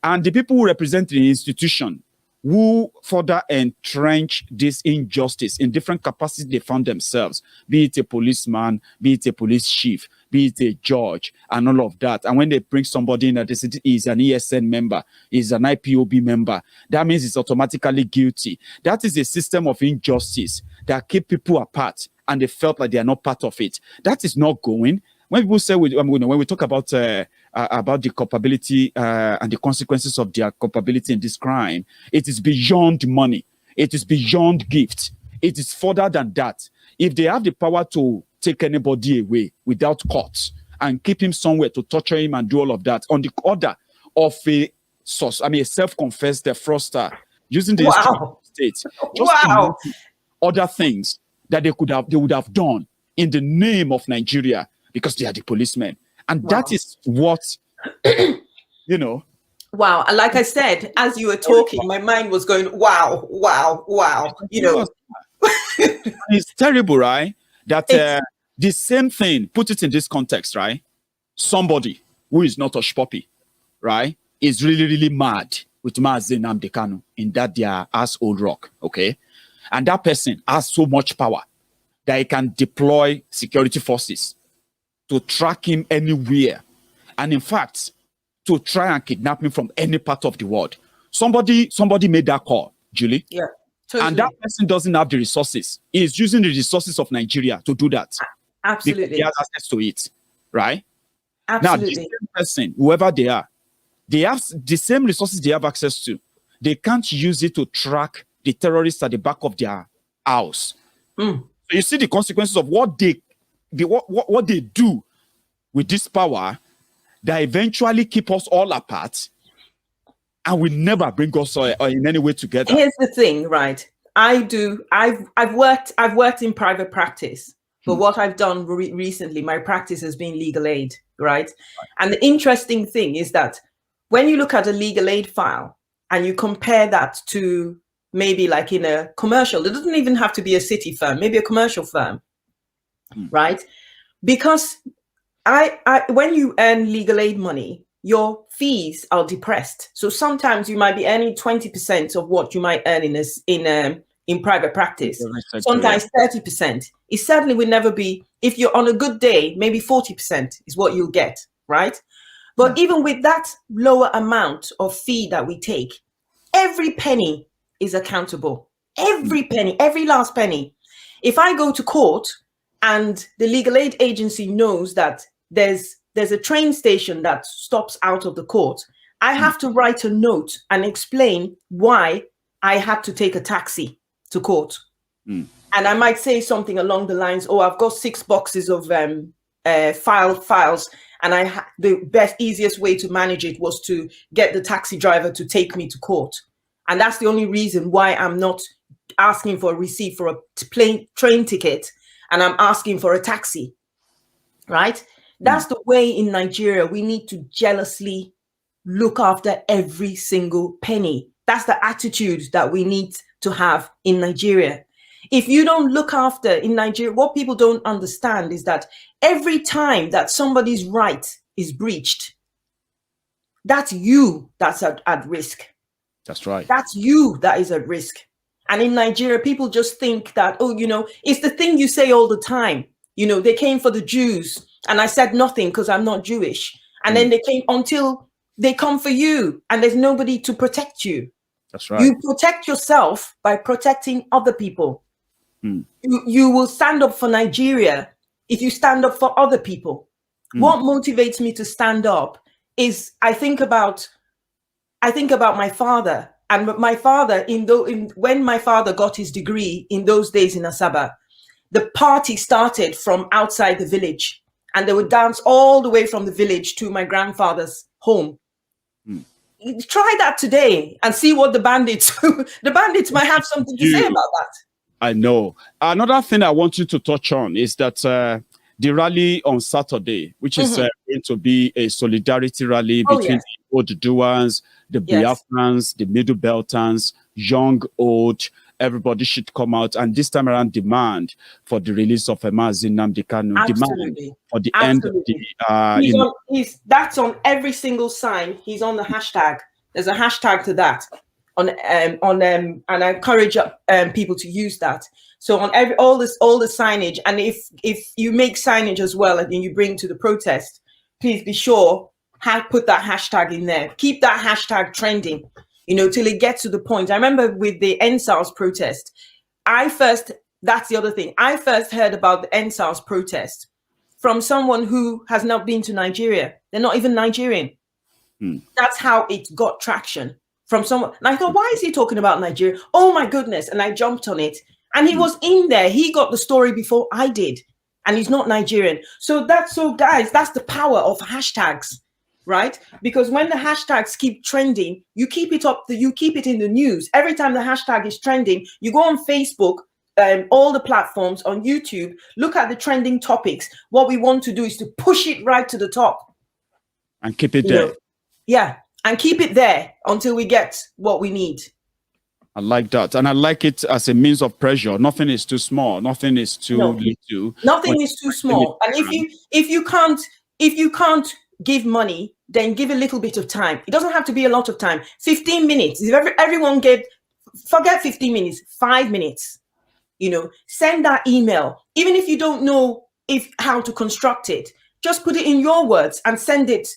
Speaker 1: And the people who represent the institution who further entrench this injustice in different capacities they found themselves, be it a policeman, be it a police chief, be it a judge, and all of that. And when they bring somebody in that they say is an ESN member, is an IPOB member, that means it's automatically guilty. That is a system of injustice that keep people apart, and they felt like they are not part of it. That is not going. When people say, when we talk about the culpability and the consequences of their culpability in this crime, it is beyond money. It is beyond gift. It is further than that. If they have the power to take anybody away without court and keep him somewhere to torture him and do all of that on the order of a self-confessed fraudster using the state, just other things that they would have done in the name of Nigeria, because they are the policemen. And that is what,
Speaker 3: Wow. And like I said, as you were talking, my mind was going, wow.
Speaker 1: It's terrible, right? That the same thing, put it in this context, right? Somebody who is not a puppy, right, is really, really mad with Mazi Nnamdi Kanu in that their ass old rock, okay? And that person has so much power that he can deploy security forces to track him anywhere. And in fact, to try and kidnap him from any part of the world. Somebody made that call, Julie.
Speaker 3: Yeah. Totally.
Speaker 1: And that person doesn't have the resources. He is using the resources of Nigeria to do that.
Speaker 3: Absolutely.
Speaker 1: Because he has access to it, right?
Speaker 3: Absolutely.
Speaker 1: Now, the same person, whoever they are, they have the same resources they have access to. They can't use it to track the terrorists at the back of their house. So you see the consequences of what they do with this power that eventually keep us all apart and will never bring us in any way together.
Speaker 3: Here's the thing, right? I've worked in private practice, but what I've done recently, my practice has been legal aid, right? And the interesting thing is that when you look at a legal aid file and you compare that to maybe like in a commercial, it doesn't even have to be a city firm, maybe a commercial firm, right? Because when you earn legal aid money, your fees are depressed. So sometimes you might be earning 20% of what you might earn in private practice. Sometimes 30%. It certainly will never be, if you're on a good day, maybe 40% is what you'll get, right? But even with that lower amount of fee that we take, every penny is accountable. Every penny, every last penny. If I go to court and the legal aid agency knows that there's a train station that stops out of the court, I have to write a note and explain why I had to take a taxi to court. And I might say something along the lines, oh, I've got 6 boxes of files, and the easiest way to manage it was to get the taxi driver to take me to court. And that's the only reason why I'm not asking for a receipt for a train ticket, and I'm asking for a taxi, right? That's the way in Nigeria. We need to jealously look after every single penny. That's the attitude that we need to have in Nigeria. If you don't look after in Nigeria, what people don't understand is that every time that somebody's right is breached, that's you that's at risk.
Speaker 1: That's right.
Speaker 3: That's you that is at risk. And in Nigeria, people just think that, oh, you know, it's the thing you say all the time. You know, they came for the Jews and I said nothing because I'm not Jewish. And then they came until they come for you and there's nobody to protect you.
Speaker 1: That's right.
Speaker 3: You protect yourself by protecting other people. You will stand up for Nigeria if you stand up for other people. What motivates me to stand up is I think about my father. And my father, when my father got his degree in those days in Asaba, the party started from outside the village, and they would dance all the way from the village to my grandfather's home. Try that today and see what the bandits might have something to say about that.
Speaker 1: I know. Another thing I want you to touch on is that the rally on Saturday, which is going to be a solidarity rally between the Oduduwans, the Biafrans, the Middle Beltans, young, old, everybody should come out. And this time around, demand for the release of Mazi Nnamdi Kanu, demand for the end of the...
Speaker 3: that's on every single sign. He's on the hashtag. There's a hashtag to that. And I encourage people to use that. So on all the signage, and if you make signage as well and then you bring to the protest, please be sure put that hashtag in there. Keep that hashtag trending, you know, till it gets to the point. I remember with the NSAS protest, that's the other thing. I first heard about the NSAS protest from someone who has not been to Nigeria. They're not even Nigerian. That's how it got traction. From someone, and I thought, why is he talking about Nigeria? Oh my goodness. And I jumped on it. And he was in there. He got the story before I did. And he's not Nigerian. So guys, that's the power of hashtags, right? Because when the hashtags keep trending, you keep it up, you keep it in the news. Every time the hashtag is trending, you go on Facebook, all the platforms, on YouTube, look at the trending topics. What we want to do is to push it right to the top.
Speaker 1: And keep it there.
Speaker 3: Yeah. And keep it there until we get what we need.
Speaker 1: I like that. And I like it as a means of pressure. Nothing is too small. Nothing is too little.
Speaker 3: Nothing is too small. And if you can't give money, then give a little bit of time. It doesn't have to be a lot of time. 15 minutes. If everyone forget 15 minutes, 5 minutes. You know, send that email. Even if you don't know how to construct it, just put it in your words and send it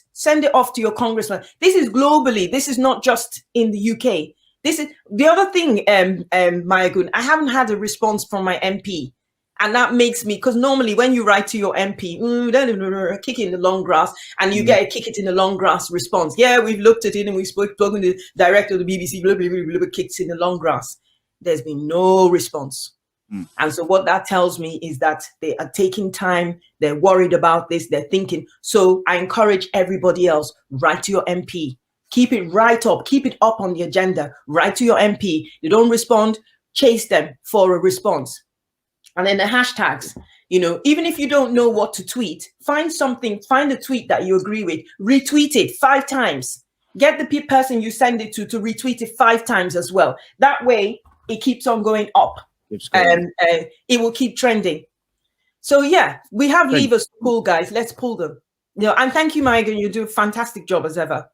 Speaker 3: off to your congressman. This is globally. This is not just in the UK. This is the other thing, Maiyegun. I haven't had a response from my MP. And that makes me, because normally when you write to your MP, kick it in the long grass, and you get a kick it in the long grass response. Yeah, we've looked at it and we've spoken to the director of the BBC, blah, blah, blah, blah, kicks in the long grass. There's been no response. And so what that tells me is that they are taking time. They're worried about this. They're thinking. So I encourage everybody else, write to your MP. Keep it right up. Keep it up on the agenda. Write to your MP. They don't respond, chase them for a response. And then the hashtags, you know, even if you don't know what to tweet, find a tweet that you agree with, retweet it 5 times. Get the person you send it to retweet it 5 times as well. That way it keeps on going up. And it will keep trending. So yeah, we have levers to pull, guys. Let's pull them. You know, and thank you, Maiyegun. You do a fantastic job as ever.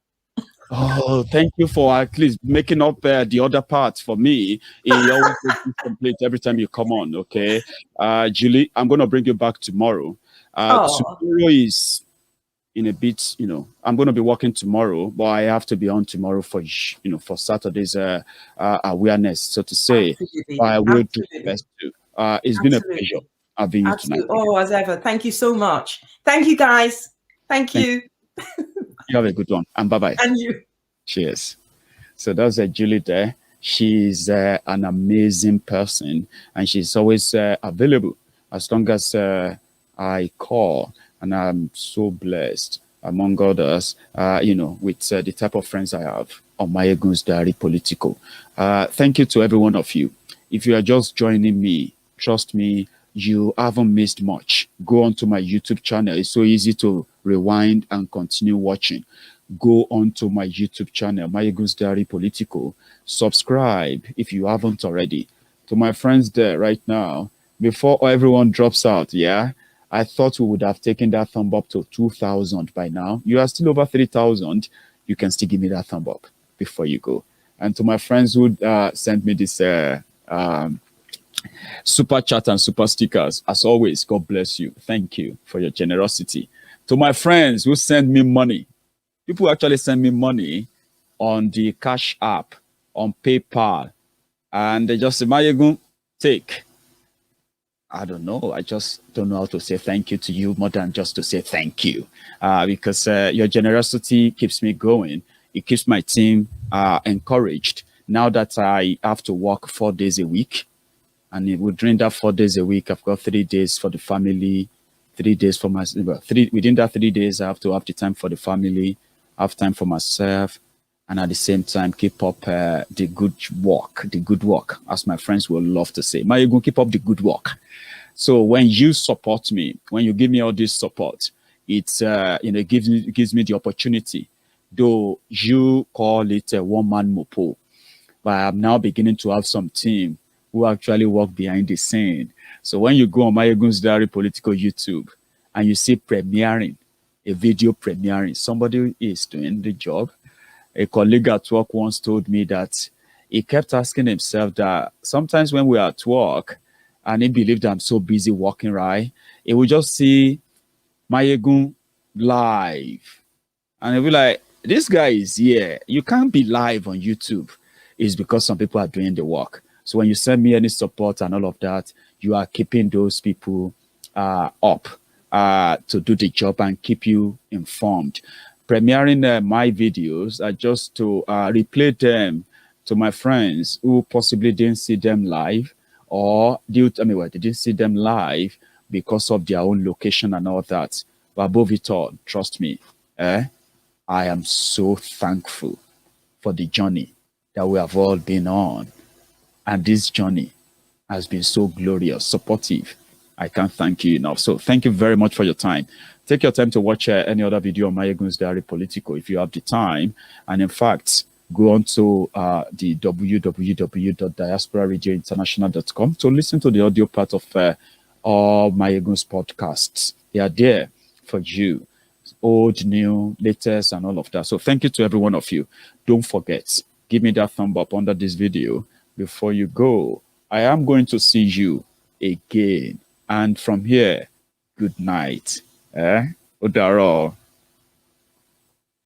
Speaker 1: Oh, thank you for at least making up the other parts for me. It always makes me complete every time you come on. Okay, Julie, I'm going to bring you back tomorrow. Tomorrow is in a bit. You know, I'm going to be working tomorrow, but I have to be on tomorrow for for Saturday's awareness, so to say. But I will do the best too. It's been a pleasure having you tonight.
Speaker 3: Oh, as ever. Thank you so much. Thank you, guys. Thank you.
Speaker 1: You have a good one, and bye-bye.
Speaker 3: And you.
Speaker 1: Cheers. So that's Julie there. She's an amazing person, and she's always available as long as I call, and I'm so blessed among others, with the type of friends I have on Maiyegun's Diary Politico. Thank you to every one of you. If you are just joining me, trust me, you haven't missed much. Go onto my YouTube channel. It's so easy to rewind and continue watching. Go onto my YouTube channel, Maiyegun's Diary Politico. Subscribe if you haven't already. To my friends there right now, before everyone drops out, yeah, I thought we would have taken that thumb up to 2,000 by now. You are still over 3,000. You can still give me that thumb up before you go. And to my friends who sent me this super chat and super stickers, as always, God bless you. Thank you for your generosity. To my friends who send me money, people actually send me money on the Cash App, on PayPal, and they just say, Maiyegun, take. I don't know. I just don't know how to say thank you to you more than just to say thank you, because your generosity keeps me going. It keeps my team encouraged. Now that I have to work 4 days a week, and during that 4 days a week, I've got 3 days for the family, 3 days for myself. Within that 3 days, I have to have the time for the family, have time for myself, and at the same time keep up the good work, as my friends will love to say. Maiyegun, keep up the good work. So when you support me, when you give me all this support, it's gives me the opportunity. Though you call it a one-man mopo, but I'm now beginning to have some team who actually work behind the scene. So when you go on Maiyegun's Diary Politico YouTube and you see a video premiering, somebody is doing the job. A colleague at work once told me that he kept asking himself that sometimes when we're at work and he believed I'm so busy working, right, he would just see Maiyegun live. And he'll be like, this guy is here. You can't be live on YouTube. It's because some people are doing the work. So when you send me any support and all of that, you are keeping those people up to do the job and keep you informed. Premiering my videos are just to replay them to my friends who possibly didn't see them live, or they didn't see them live because of their own location and all that. But above it all, trust me, I am so thankful for the journey that we have all been on. And this journey has been so glorious, supportive. I can't thank you enough. So thank you very much for your time. Take your time to watch any other video on Maiyegun's Diary Politico if you have the time. And in fact, go on to the www.diasporaradiointernational.com to listen to the audio part of all Maiyegun's podcasts. They are there for you. Old, new, latest, and all of that. So thank you to every one of you. Don't forget, give me that thumb up under this video before you go. I am going to see you again. And from here, good night. Odaro.